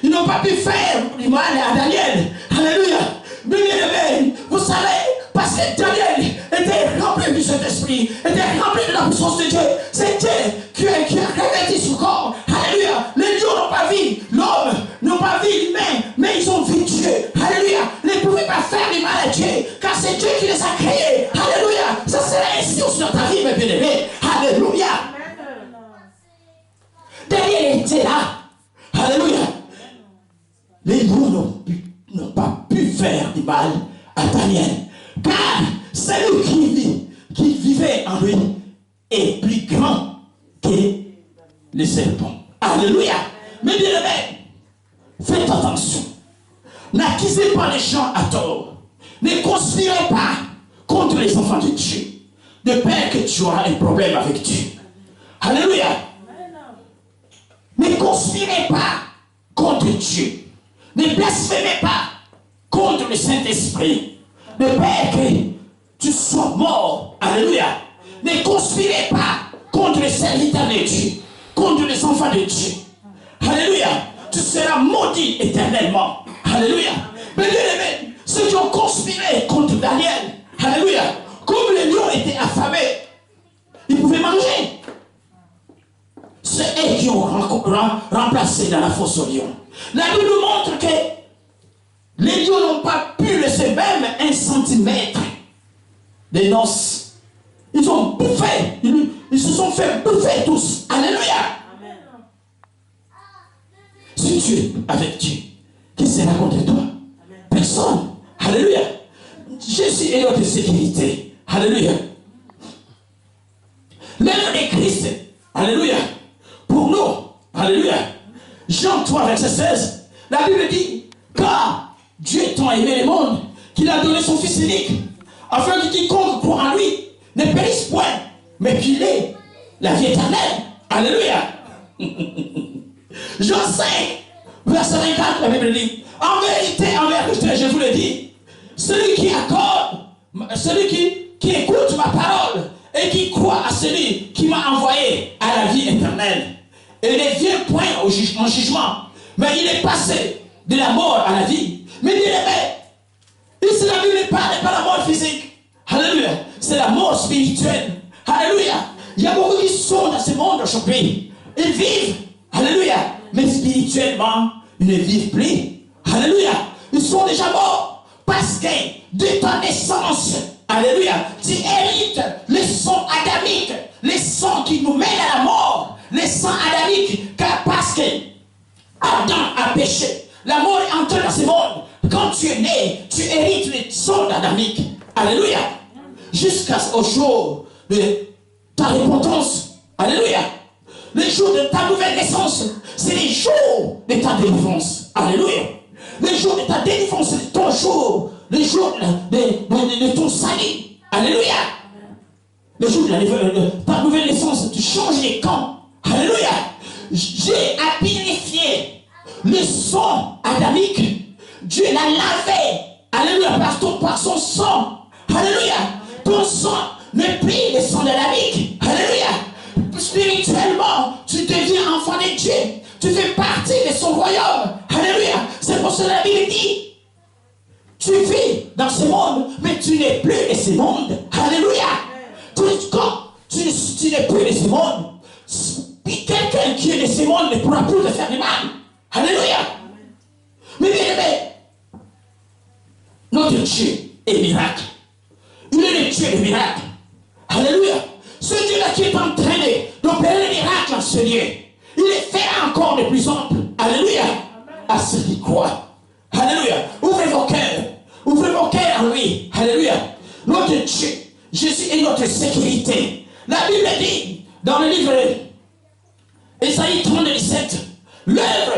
Ils n'ont pas pu faire du mal à Daniel. Alléluia. Mais vous savez, parce que Daniel était rempli du Saint-Esprit, était rempli de la puissance de Dieu. C'est Dieu qui a revêtu son corps. Alléluia. Les dieux n'ont pas vu l'homme, n'ont pas vu l'humain, mais ils ont vu Dieu. Alléluia. Ils ne pouvaient pas faire du mal à Dieu, car c'est Dieu qui les a créés. Alléluia. Ça sera ainsi sur ta vie, mes bien-aimés. Alléluia. Daniel était là. Alléluia. Les lions n'ont pas pu faire du mal à Daniel. Car celui qui vivait en lui est plus grand que les serpents. Alléluia. Mais bien aimé, faites attention. N'accusez pas les gens à tort. Ne conspirez pas contre les enfants de Dieu. De peur que tu auras un problème avec Dieu. Alléluia. Ne conspirez pas contre Dieu. Ne blasphémez pas contre le Saint-Esprit. De peur que tu sois mort. Alléluia. Ne conspirez pas contre les serviteurs de Dieu, contre les enfants de Dieu. Alléluia. Tu seras maudit éternellement. Alléluia. Mais bien aimé, ceux qui ont conspiré contre Daniel, alléluia, comme les lions étaient affamés, ils pouvaient manger. C'est eux qui ont remplacé dans la fosse aux lions. La Bible nous montre que les lions n'ont pas pu laisser même 1 centimètre de noces. Ils ont bouffé. Ils se sont fait bouffer tous. Alléluia. Amen. Si tu es avec Dieu, qui sera contre toi? Amen. Personne. Alléluia. Jésus est notre sécurité. Alléluia. L'œuvre de Christ. Alléluia. Pour nous. Alléluia. Jean 3, verset 16. La Bible dit, car Dieu tant aimé le monde qu'il a donné son Fils unique, afin que quiconque croit en lui ne périsse point, mais qu'il ait la vie éternelle. Alléluia. Jean 5, verset 24, la Bible dit, en vérité, je vous le dis, celui qui accorde, celui qui écoute ma parole et qui croit à celui qui m'a envoyé à la vie éternelle, et ne vient point en jugement, mais il est passé de la mort à la vie. Mais bien aimé, ici la Bible ne parle pas de la mort physique. Alléluia. C'est la mort spirituelle. Alléluia. Il y a beaucoup qui sont dans ce monde aujourd'hui. Ils vivent. Alléluia. Mais spirituellement, ils ne vivent plus. Alléluia. Ils sont déjà morts. Parce que de ta naissance, alléluia, tu hérites les sons adamiques, les sons qui nous mènent à la mort, les sons adamiques, car parce que Adam a péché, la mort est entrée dans ce monde. Quand tu es né, tu hérites les sons adamiques. Alléluia. Jusqu'au jour de ta repentance. Alléluia. Les jours de ta nouvelle naissance, c'est les jours de ta délivrance. Alléluia. Les jours de ta délivrance, c'est ton jour. Les jours de ton salut. Alléluia. Les jours de ta nouvelle naissance, tu changes les camps. Alléluia. J'ai à purifier le sang adamique. Dieu l'a lavé. Alléluia. Par son sang. Alléluia. Ton sang n'est plus le sang adamique. Alléluia. Spirituellement, tu deviens enfant de Dieu. Tu fais partie de son royaume. Alléluia. C'est pour cela que la Bible dit, tu vis dans ce monde, mais tu n'es plus de ce monde. Alléluia. Quand tu n'es plus de ce monde, quelqu'un qui est de ce monde ne pourra plus te faire du mal. Alléluia. Mais bien aimé, notre Dieu est miracle. Il est le Dieu des miracles. Alléluia. Ce Dieu-là qui est en train d'opérer les miracles en ce lieu, il les fera encore de plus ample. Alléluia. À ceux qui croient. Alléluia. Ouvrez vos cœurs. Ouvrez vos cœurs en lui. Alléluia. Notre Dieu, Jésus est notre sécurité. La Bible dit dans le livre Ésaïe 37, l'œuvre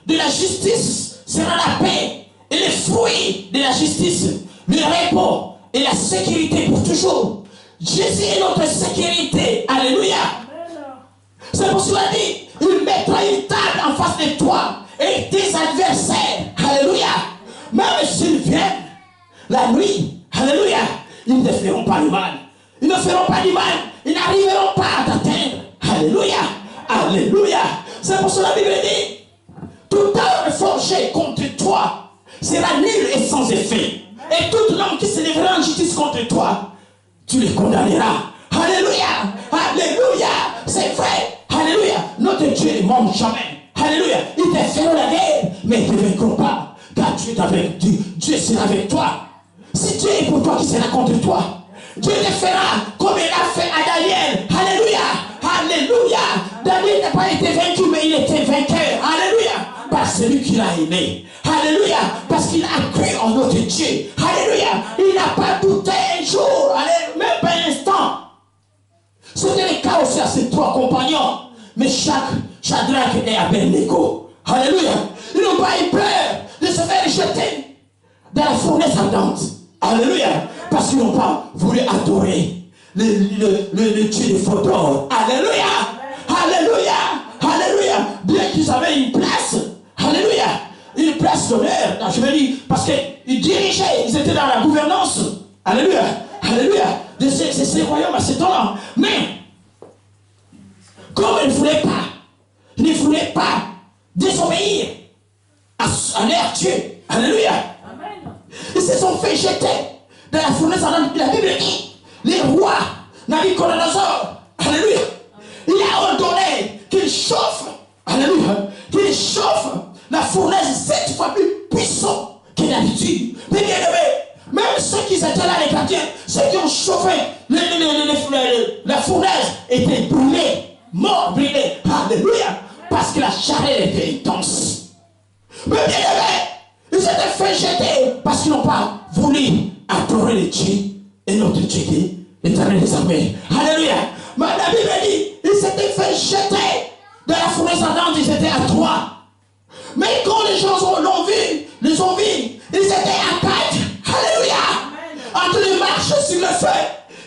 de la justice sera la paix et les fruits de la justice, le repos et la sécurité pour toujours. Jésus est notre sécurité. Alléluia. C'est pour cela dit, il mettra une table en face de toi et tes adversaires. Alléluia. Même s'ils viennent la nuit, alléluia, ils ne feront pas du mal. Ils ne feront pas du mal. Ils n'arriveront pas à t'atteindre. Alléluia. Alléluia. C'est pour cela que la Bible dit, toute arme forgée contre toi sera nulle et sans effet. Et toute langue qui s'élèvera en justice contre toi, tu les condamneras. Alléluia. Alléluia. C'est vrai. Alléluia. Notre Dieu ne ment jamais. Alléluia. Ils te feront la guerre, mais ils ne te vaincront pas. Car Dieu est avec Dieu. Dieu sera avec toi. Si Dieu est pour toi, qui sera contre toi? Dieu te fera comme il a fait à Daniel. Alléluia. Alléluia. Daniel n'a pas été vaincu, mais il était vainqueur. Alléluia. Par celui qui l'a aimé. Alléluia. Parce qu'il a cru en notre Dieu. Alléluia. Il n'a pas douté un jour. Alléluia. Même pas un instant. C'était le cas aussi à ses trois compagnons. Mais Shadrach et Abednego. Alléluia. Ils n'ont pas eu peur de se faire jeter dans la fournaise ardente. Alléluia. Parce qu'ils n'ont pas voulu adorer le Dieu des faux d'or. Alléluia. Alléluia. Alléluia. Bien qu'ils avaient une place. Alléluia. Une place d'honneur. Je veux dire, parce qu'ils dirigeaient, ils étaient dans la gouvernance. Alléluia. Alléluia. De ces royaumes à ce temps-là. Mais, comme ils ne voulaient pas désobéir à leur Dieu. Alléluia. Amen. Ils se sont fait jeter dans la fournaise. La Bible dit, les rois, Nabuchodonosor, alléluia, il a ordonné qu'il chauffe, alléluia, qu'il chauffe la fournaise 7 fois plus puissant que d'habitude. Mais bien aimé, même ceux qui étaient là, les gardiens, ceux qui ont chauffé la fournaise étaient brûlés, morts, brûlés. Alléluia. Parce que la chaleur était intense. Mais bien aimé, ils s'étaient fait jeter parce qu'ils n'ont pas voulu adorer le Dieu et notre Dieu qui est l'éternel des armées. Alléluia. Mais la Bible dit, ils s'étaient fait jeter de la fournaise ardente, ils étaient à 3. Mais quand les gens les ont vus, ils étaient à 4. Alléluia. En train de marcher sur le feu.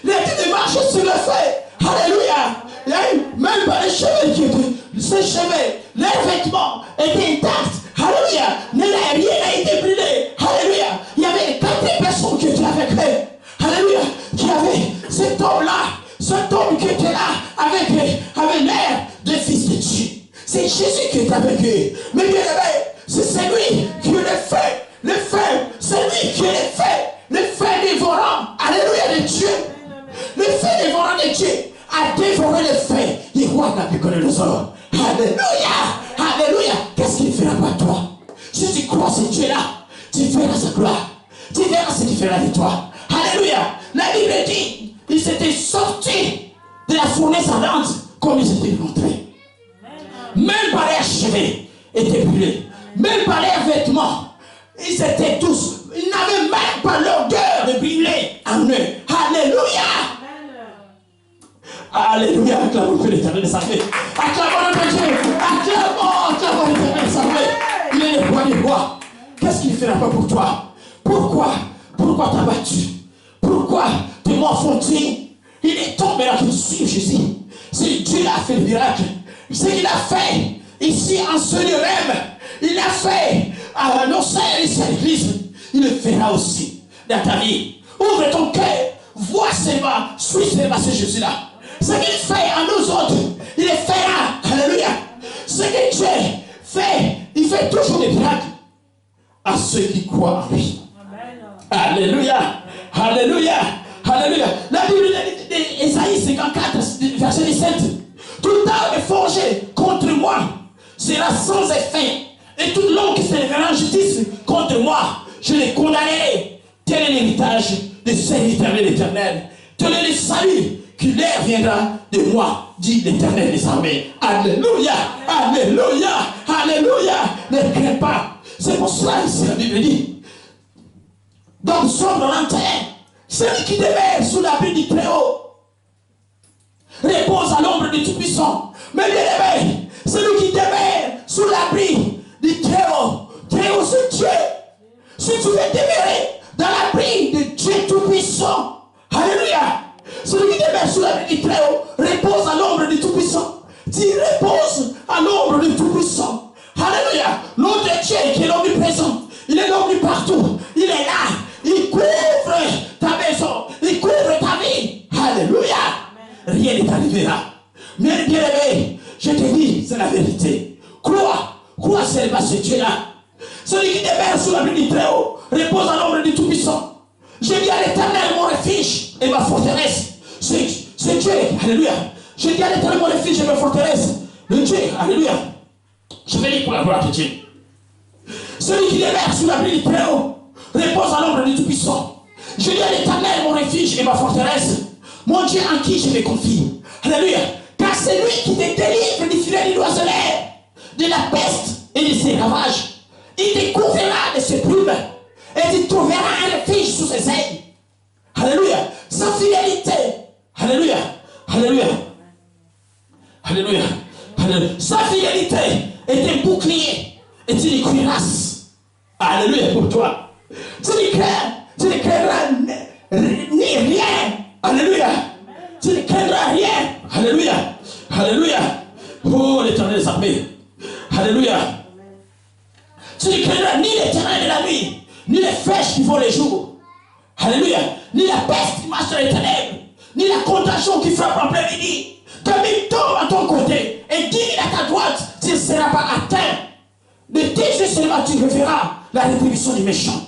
Ils étaient de marcher sur le feu. Alléluia. Il y a eu même pas les cheveux qui étaient, ces cheveux, leurs vêtements étaient intacts. Alléluia. Rien n'a été brûlé. Alléluia. Il y avait 4 personnes qui étaient avec eux. Alléluia. Qui avaient cet homme qui était là avec l'air de fils de Dieu. C'est Jésus qui est avec eux. Mais bien aimé, c'est celui qui est le feu. Le feu, c'est lui qui est le feu. Le feu dévorant. Alléluia de Dieu. Le feu dévorant de Dieu a dévoré le feu du roi Nabuchodonosor. Alléluia. Alléluia. Qu'est-ce qu'il fera par toi? Si tu crois ce Dieu-là, tu verras sa gloire. Tu verras ce qu'il fera de toi. Alléluia. La Bible dit, ils s'étaient sortis de la fournaise ardente comme ils étaient rentrés. Même par leurs cheveux étaient brûlés. Même par leurs vêtements. Ils étaient tous. Ils n'avaient même pas l'odeur de brûler en eux. Alléluia. Alléluia. Acclamons l'éternel des armées. Acclamons notre Dieu. Acclamons l'éternel des armées. Il est le roi des rois. Qu'est-ce qu'il ne fera pas pour toi? Pourquoi t'as battu? Pourquoi tes morts font-ils? Il est tombé là pour suivre Jésus. C'est Dieu qui a fait le miracle. Ce qu'il a fait ici en ce lieu même, il a fait à nos sœurs ici à l'église, il le fera aussi dans ta vie. Ouvre ton cœur, vois seulement, suis seulement ce Jésus-là. Ce qu'il fait à nous autres, il le fera. Alléluia. Ce que Dieu fait, il fait toujours des miracles à ceux qui croient en lui. Amen. Alléluia. Alléluia. Alléluia. La Bible d'Ésaïe 54, verset 17. Toute arme forgée contre moi sera sans effet. Et toute langue qui s'élèvera en justice contre moi, je les condamnerai. Tel est l'héritage de serviteur de l'Éternel. Tel est le salut qui l'air viendra de moi, dit l'Éternel des armées. Alléluia, alléluia, alléluia. Ne crains pas. C'est pour cela que la Bible dit, dans Psaume 91, celui qui demeure sous l'abri du Très-Haut repose à l'ombre du Tout-Puissant. Mais bien aimé, celui qui demeure sous l'abri du Très-Haut, Très-Haut c'est Dieu. Si tu veux demeurer dans l'abri de Dieu Tout-Puissant, alléluia, celui qui demeure sous l'abri du Très-Haut repose à l'ombre du Tout-Puissant. Tu reposes à l'ombre du Tout-Puissant. Alléluia. L'autre Dieu qui est l'omniprésent, il est l'homme partout. Il est là. Il couvre ta maison. Il couvre ta vie. Alléluia. Rien ne t'arrivera. Mais bien aimé, je te dis, c'est la vérité. Crois seulement ce Dieu-là. Celui qui demeure sous l'abri du Très-Haut repose à l'ombre du Tout-Puissant. Je dis à l'Éternel mon refuge et ma forteresse. C'est Dieu. Alléluia. Je dis à l'Éternel mon refuge et ma forteresse. Le Dieu. Alléluia. Je vais lire pour la gloire de Dieu. Celui qui demeure sous l'abri du Très-Haut repose à l'ombre du Tout-Puissant. Je dis à l'Éternel mon refuge et ma forteresse. Mon Dieu en qui je me confie. Alléluia. Car c'est lui qui te délivre du filet du oiseleur, de la peste et de ses ravages. Il te couvrira de ses plumes et tu trouveras un refuge sous ses ailes. Alléluia. Sa fidélité. Alléluia. Alléluia. Alléluia. Alléluia. Sa fidélité est un bouclier et tu ne cuirasse. Alléluia pour toi. Tu ne craindras ni rien. Alléluia. Tu ne craindras rien. Alléluia. Alléluia. Oh l'Éternel des armées. Alléluia. Tu ne craindras ni l'Éternel de la nuit, ni les flèches qui font les jours. Alléluia. Ni la peste qui marche dans les ténèbres, ni la contagion qui frappe en plein midi. Comme il tombe à ton côté et 10 000 à ta droite, tu ne seras pas atteint. De tes yeux seulement tu reverras la rétribution du méchant.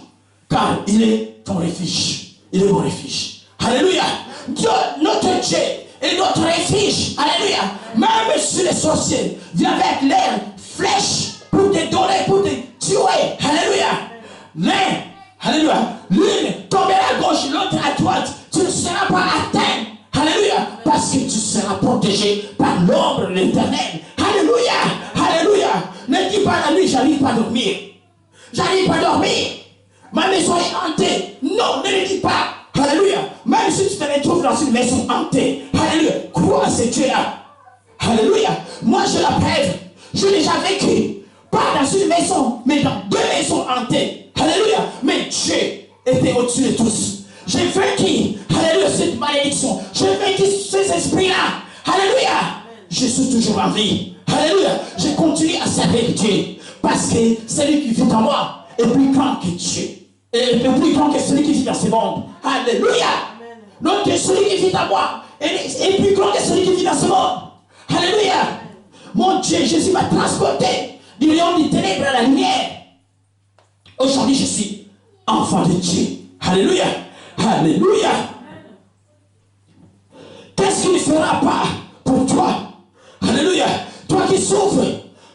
Car il est ton refuge. Il est mon refuge. Alléluia. Dieu, notre Dieu, est notre refuge. Alléluia. Même si les sorciers viennent avec leurs flèches pour te donner, pour te tuer. Alléluia. Mais, alléluia, l'une tombera à gauche, l'autre à droite. Tu ne seras pas atteint. Alléluia. Parce que tu seras protégé par l'ombre de l'Éternel. Alléluia. Alléluia. Ne dis pas la nuit, j'arrive pas à dormir. J'arrive pas à dormir. Ma maison est hantée. Non, ne le dis pas. Alléluia. Même si tu te retrouves dans une maison hantée. Alléluia. Crois à ce Dieu-là. Alléluia. Moi, je la preuve. Je n'ai jamais vécu. Pas dans une maison, mais dans 2 maisons hantées. Alléluia. Mais Dieu était au-dessus de tous. J'ai vaincu. Alléluia. Cette malédiction. J'ai vaincu ces esprits-là. Alléluia. Je suis toujours en vie. Alléluia. Je continue à servir Dieu. Parce que celui qui vit en moi est plus grand que Dieu. Et plus grand que celui qui vit dans ce monde. Alléluia. Donc celui qui vit en moi est plus grand que celui qui vit dans ce monde. Alléluia. Mon Dieu, Jésus m'a transporté du rayon du ténèbre à la lumière. Aujourd'hui, je suis enfant de Dieu. Alléluia. Alléluia. Qu'est-ce qu'il ne fera pas pour toi? Alléluia. Toi qui souffres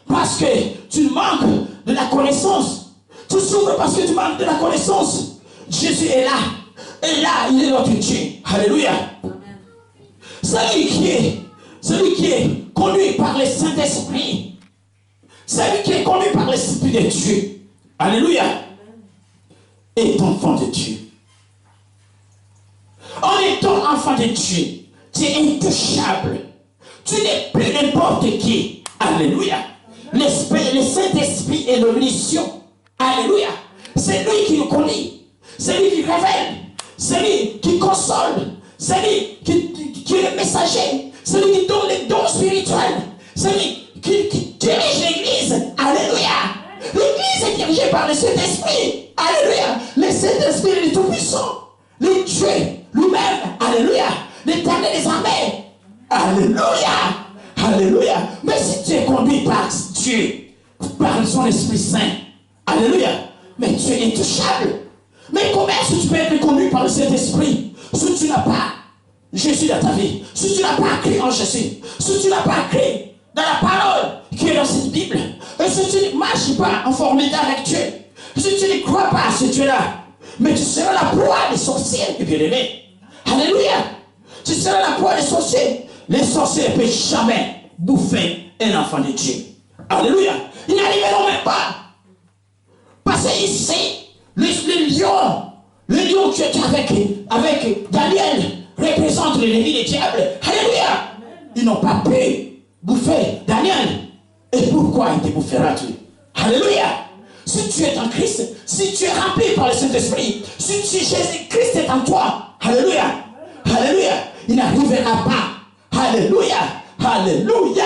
parce que tu manques de la connaissance. Tu souffres parce que tu manques de la connaissance. Jésus est là. Et là, il est notre Dieu. Alléluia. Celui qui est conduit par le Saint-Esprit. Celui qui est conduit par l'Esprit de Dieu. Alléluia. Est enfant de Dieu. En étant enfant de Dieu, tu es intouchable. Tu n'es plus n'importe qui. Alléluia. Le Saint-Esprit est l'omniscient. Alléluia. C'est lui qui nous conduit. C'est lui qui révèle. C'est lui qui console. C'est lui qui est le messager. C'est lui qui donne les dons spirituels. C'est lui qui dirige l'église. Alléluia. L'église est dirigée par le Saint-Esprit. Alléluia. Le Saint-Esprit est le Tout-Puissant. Le Dieu lui-même. Alléluia. L'Éternel des armées. Alléluia. Alléluia. Mais si tu es conduit par Dieu, par son Esprit Saint, alléluia, mais tu es intouchable. Mais comment est-ce que tu peux être conduit par le Saint-Esprit si tu n'as pas Jésus dans ta vie, si tu n'as pas cru en Jésus, si tu n'as pas cru dans la parole qui est dans cette Bible, et si tu ne marches pas en conformité avec Dieu, si tu ne crois pas à ce Dieu-là, Mais tu seras la proie des sorciers, bien-aimé. Alléluia. Tu seras la proie des sorciers. Les sorciers ne peuvent jamais bouffer un enfant de Dieu. Alléluia. Ils n'arriveront même pas. Parce que ici, le lion qui était avec Daniel représente l'ennemi des diables. Alléluia. Ils n'ont pas pu bouffer Daniel. Et pourquoi il te bouffera-tu? Alléluia. Si tu es en Christ, si tu es rempli par le Saint-Esprit, si Jésus-Christ est en toi, alléluia, alléluia, il n'arrivera pas. Alléluia, alléluia.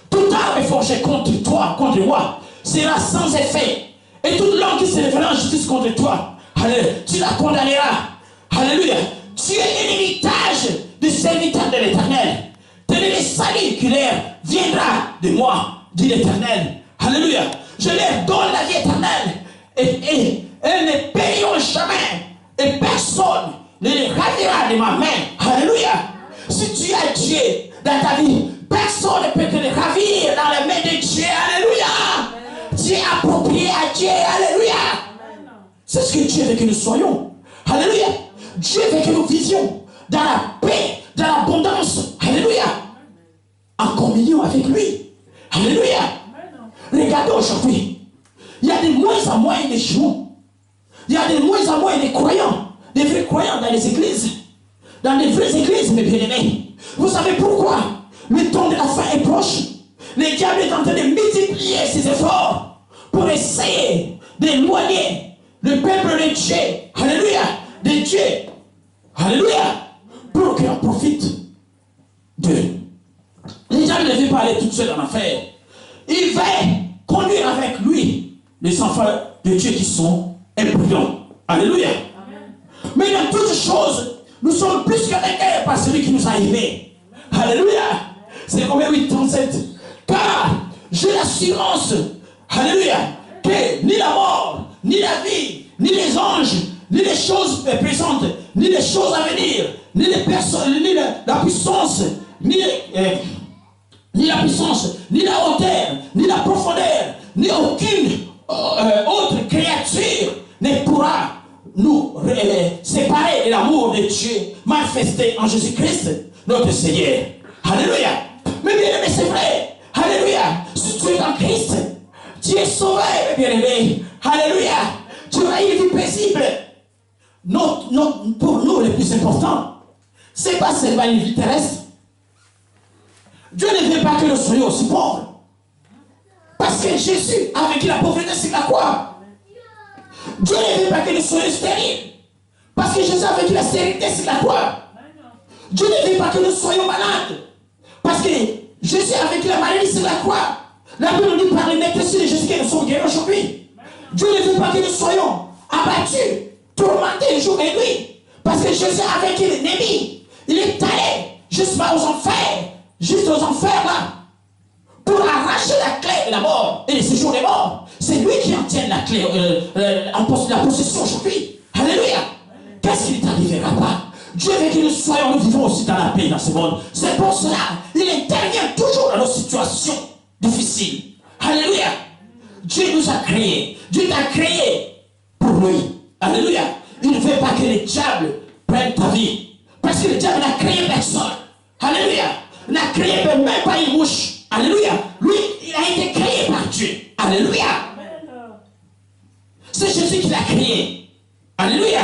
Toute arme forgée contre toi, contre moi, sera sans effet. Et toute langue qui se lèvera en justice contre toi, alléluia, tu la condamneras. Alléluia. Tu es un héritage du serviteur de l'Éternel. Tel est le salut qui leur viendra de moi, dit l'Éternel. Alléluia. Je leur donne la vie éternelle. Et elles ne périront jamais. Et personne ne les ravira de ma main. Alléluia. Si tu as Dieu dans ta vie, personne ne peut te les ravir dans la main de Dieu. Alléluia. Tu es approprié à Dieu. Alléluia. C'est ce que Dieu veut que nous soyons. Alléluia. Dieu veut que nous vivions dans la paix, dans l'abondance. Alléluia. En communion avec lui. Alléluia. Regardez aujourd'hui. Il y a de moins en moins de gens. Il y a de moins en moins de croyants. Des vrais croyants dans les églises. Dans les vraies églises, mes bien-aimés. Vous savez pourquoi? Le temps de la fin est proche. Le diable est en train de multiplier ses efforts pour essayer d'éloigner le peuple de Dieu. Alléluia. De Dieu. Alléluia. Pour qu'on profite d'eux. Le diable ne veut pas aller tout seul en affaire. Il va conduire avec lui les enfants de Dieu qui sont imprudents. Alléluia. Amen. Mais dans toutes choses, nous sommes plus que vainqueurs par celui qui nous a aimés. Alléluia. C'est Romains 8:37. Car j'ai l'assurance, alléluia, que ni la mort, ni la vie, ni les anges, ni les choses présentes, ni les choses à venir, ni les personnes, ni la puissance, ni la puissance, ni la hauteur, ni la profondeur, ni aucune autre créature ne pourra nous séparer de l'amour de Dieu manifesté en Jésus-Christ, notre Seigneur. Alléluia. Mais bien aimé, c'est vrai. Alléluia. Si tu es en Christ, tu es sauvé, bien aimé. Alléluia. Tu auras une vie paisible. Pour nous, le plus important, c'est pas seulement une vie terrestre. Dieu ne veut pas que nous soyons aussi pauvres. Parce que Jésus a vécu la pauvreté sur la croix. Dieu ne veut pas que nous soyons stériles. Parce que Jésus a vécu la stérilité sur la croix. Dieu ne veut pas que nous soyons malades. Parce que Jésus a vécu la maladie sur la croix. La Bible nous dit par les maîtres de Jésus que nous sommes guéris aujourd'hui. Dieu ne veut pas que nous soyons abattus, tourmentés jour et nuit. Parce que Jésus a vécu l'ennemi. Il est allé jusqu'aux enfers. Juste aux enfers là, pour arracher la clé de la mort et le séjour des morts. C'est lui qui en tient la clé, la possession aujourd'hui. Alléluia. Qu'est-ce qui ne t'arrivera pas? Dieu veut que nous soyons, nous vivons aussi dans la paix dans ce monde. C'est pour cela, il intervient toujours dans nos situations difficiles. Alléluia. Dieu nous a créés. Dieu t'a créé pour lui. Alléluia. Il ne veut pas que le diable prenne ta vie. Parce que le diable n'a créé personne. Alléluia. Il n'a créé même pas une mouche. Alléluia. Lui, il a été créé par Dieu. Alléluia. C'est Jésus qui l'a créé. Alléluia.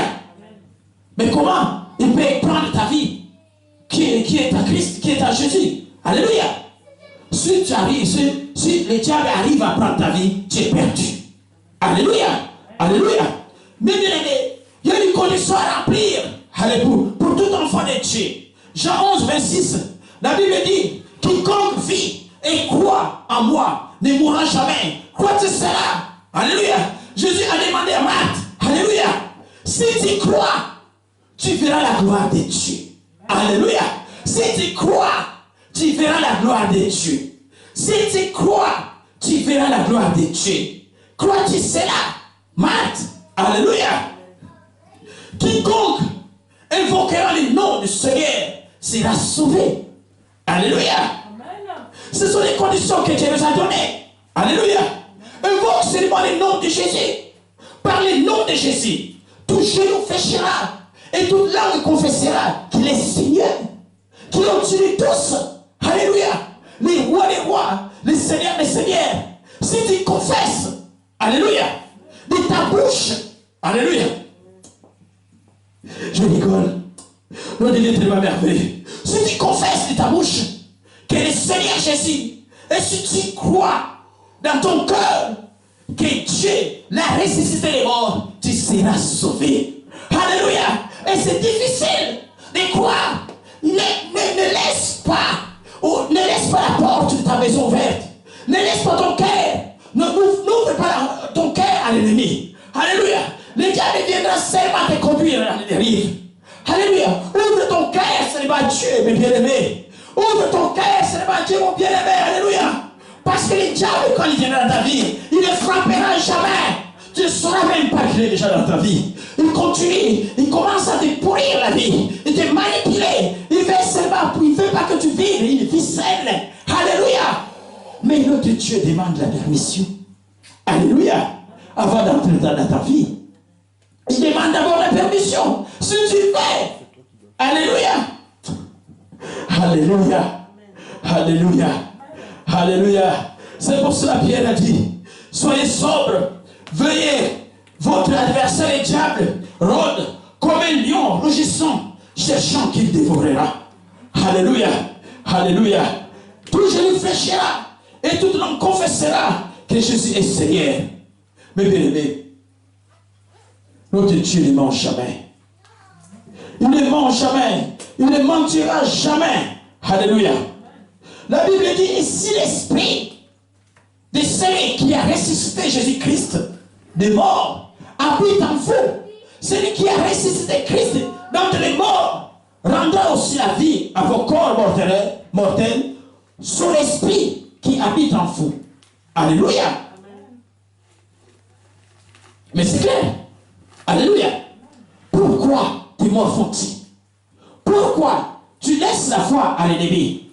Mais comment il peut prendre ta vie qui est en Christ, qui est en Jésus? Alléluia. Si le diable arrive à prendre ta vie, tu es perdu. Alléluia. Alléluia. Mais bien aimé, il y a une condition à remplir. Alléluia. Pour tout enfant de Dieu. Jean 11:26. La Bible dit, quiconque vit et croit en moi ne mourra jamais. Quoi tu seras? Alléluia. Jésus a demandé à Marthe, alléluia, si tu crois, tu verras la gloire de Dieu. Alléluia. Si tu crois, tu verras la gloire de Dieu. Si tu crois, tu verras la gloire de Dieu. Crois-tu cela, Marthe? Alléluia. Quiconque invoquera le nom du Seigneur sera sauvé. Alléluia. Amen. Ce sont les conditions que Dieu nous a données. Alléluia. Invoque seulement le nom de Jésus. par le nom de Jésus, tout genou fléchira et toute langue confessera qu'il est Seigneur, qu'il est au-dessus de tous. Alléluia. Les rois des rois, les seigneurs des seigneurs. Si tu confesses, alléluia, de ta bouche, alléluia. Je rigole. L'on dit d'être ma merveille. Si tu confesses de ta bouche que le Seigneur Jésus, et si tu crois dans ton cœur que Dieu l'a ressuscité des morts, tu seras sauvé. Alléluia. Et c'est difficile de croire. Ne laisse pas la porte de ta maison ouverte. Ne laisse pas ton cœur. N'ouvre pas ton cœur à l'ennemi. Alléluia. Le diable viendra seulement te conduire à la dérive. Alléluia. Ouvre ton cœur, ce n'est pas Dieu, mes bien-aimés. Ouvre ton cœur, ce n'est pas Dieu, mon bien-aimé. Alléluia. Parce que le diable, quand il viendra dans ta vie, il ne frappera jamais. Tu ne sauras même pas qu'il est déjà dans ta vie. Il continue, il commence à te pourrir la vie, il te manipuler. Il ne veut pas que tu vives une vie saine. Alléluia. Mais notre Dieu demande la permission. Alléluia. Avant d'entrer dans ta vie, il demande d'abord la permission. Si tu fais, alléluia. Alléluia. Alléluia. Alléluia. C'est pour cela Pierre a dit, soyez sobres, veillez. Votre adversaire, le diable, rôde comme un lion rugissant, cherchant qu'il dévorera. Alléluia. Alléluia. Tout genou fléchira et tout langue confessera que Jésus est Seigneur. Mais bien aimé, notre Dieu ne ment jamais. Il ne ment jamais. Il ne mentira jamais. Alléluia. La Bible dit ici l'esprit de celui qui a ressuscité Jésus-Christ des morts habite en vous. Celui qui a ressuscité Christ d'entre les morts rendra aussi la vie à vos corps mortels, son esprit qui habite en vous. Alléluia. Mais c'est clair. Alléluia. Pourquoi tes morts font-ils? Pourquoi tu laisses la foi à l'ennemi?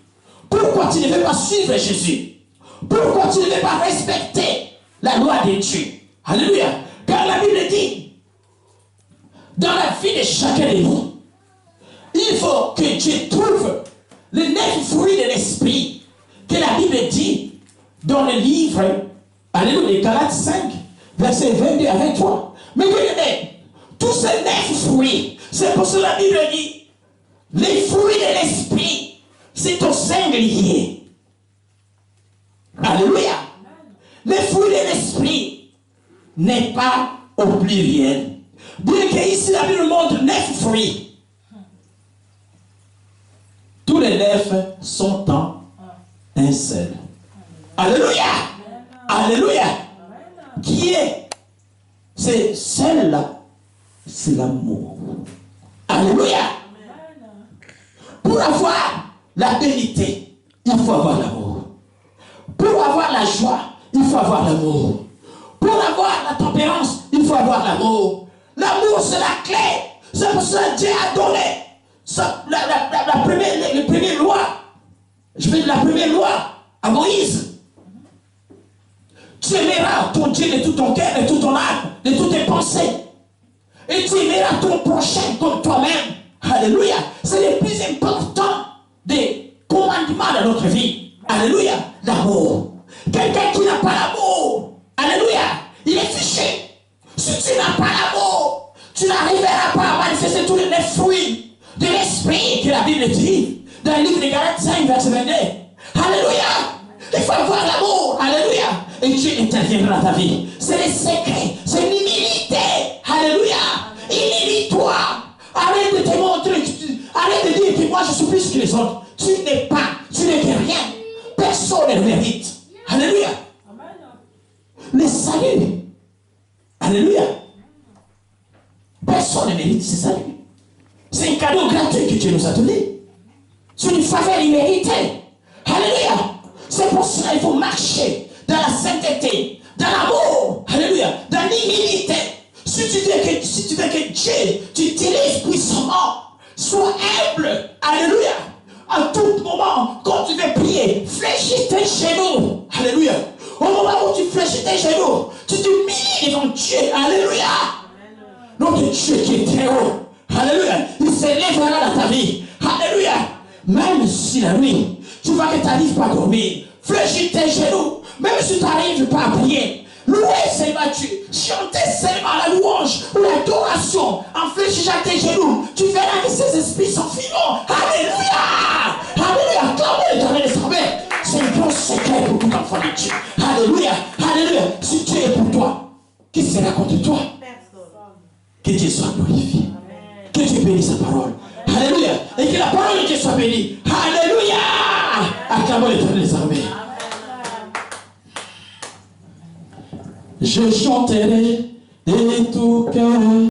Pourquoi tu ne veux pas suivre Jésus? Pourquoi tu ne veux pas respecter la loi de Dieu? Alléluia. Car la Bible dit, dans la vie de chacun de nous, il faut que Dieu trouve les 9 fruits de l'esprit que la Bible dit dans le livre, alléluia, de Galates 5, versets 22 à 23. Mais vous voyez, tous ces 9 fruits, c'est pour cela la Bible dit, les fruits de l'esprit, c'est au singulier. Alléluia. Les fruits de l'esprit n'est pas au pluriel. Bien qu'ici la Bible montre 9 fruits. Tous les 9 sont en un seul. Alléluia. Alléluia. Qui est? C'est celle-là. C'est l'amour. Alléluia. Pour avoir la vérité, il faut avoir l'amour. Pour avoir la joie, il faut avoir l'amour. Pour avoir la tempérance, il faut avoir l'amour. L'amour, c'est la clé. C'est pour ça que Dieu a donné la première loi. Je veux dire la première loi à Moïse. Tu aimeras ton Dieu de tout ton cœur, de toute ton âme, de toutes tes pensées. Et tu aimeras ton prochain comme toi-même. Alléluia. C'est le plus important des commandements de notre vie. Alléluia. L'amour. Quelqu'un qui n'a pas l'amour, alléluia, il est fiché. Si tu n'as pas l'amour, tu n'arriveras pas à manifester tous les 9 fruits de l'esprit que la Bible dit dans le livre de Galates 5, verset 22. Alléluia. Il faut avoir l'amour. Alléluia. Et Dieu interviendra dans ta vie. C'est le secret. C'est l'humilité. Alléluia. Humilie-toi. Arrête de te montrer. Arrête de dire que moi je suis plus que les autres. Tu n'es pas. Tu n'es rien. Personne ne le mérite. Alléluia. Le salut. Alléluia. Personne ne mérite ce salut. C'est un cadeau gratuit que Dieu nous a donné. C'est une faveur imméritée. Alléluia. C'est pour cela qu'il faut marcher dans la sainteté, dans l'amour. Alléluia. Dans l'humilité. Si tu dis que Dieu t'utilise puissamment, sois humble. Alléluia. À tout moment, quand tu veux prier, fléchis tes genoux. Alléluia. Au moment où tu fléchis tes genoux, tu t'humilies devant Dieu. Alléluia. Notre Dieu qui est très haut. Alléluia. Il s'élèvera dans ta vie. Alléluia. Même si la nuit, tu vois que tu n'arrives pas à dormir, fléchis tes genoux. Même si tu n'arrives pas à prier, louez seulement Dieu. Chantez seulement la louange ou l'adoration en fléchissant tes genoux. Tu verras que ces esprits s'enfuiront. Alléluia. Alléluia. Clamez l'Éternel des armées. C'est un grand secret pour tout enfant de Dieu. Alléluia. Alléluia. Si Dieu est pour toi, qui sera contre toi? Que Dieu soit glorifié. Que Dieu bénisse sa parole. Alléluia. Et que la parole de Dieu soit bénie. Alléluia. Acclamons l'Éternel des armées. Je chanterai de tout cœur.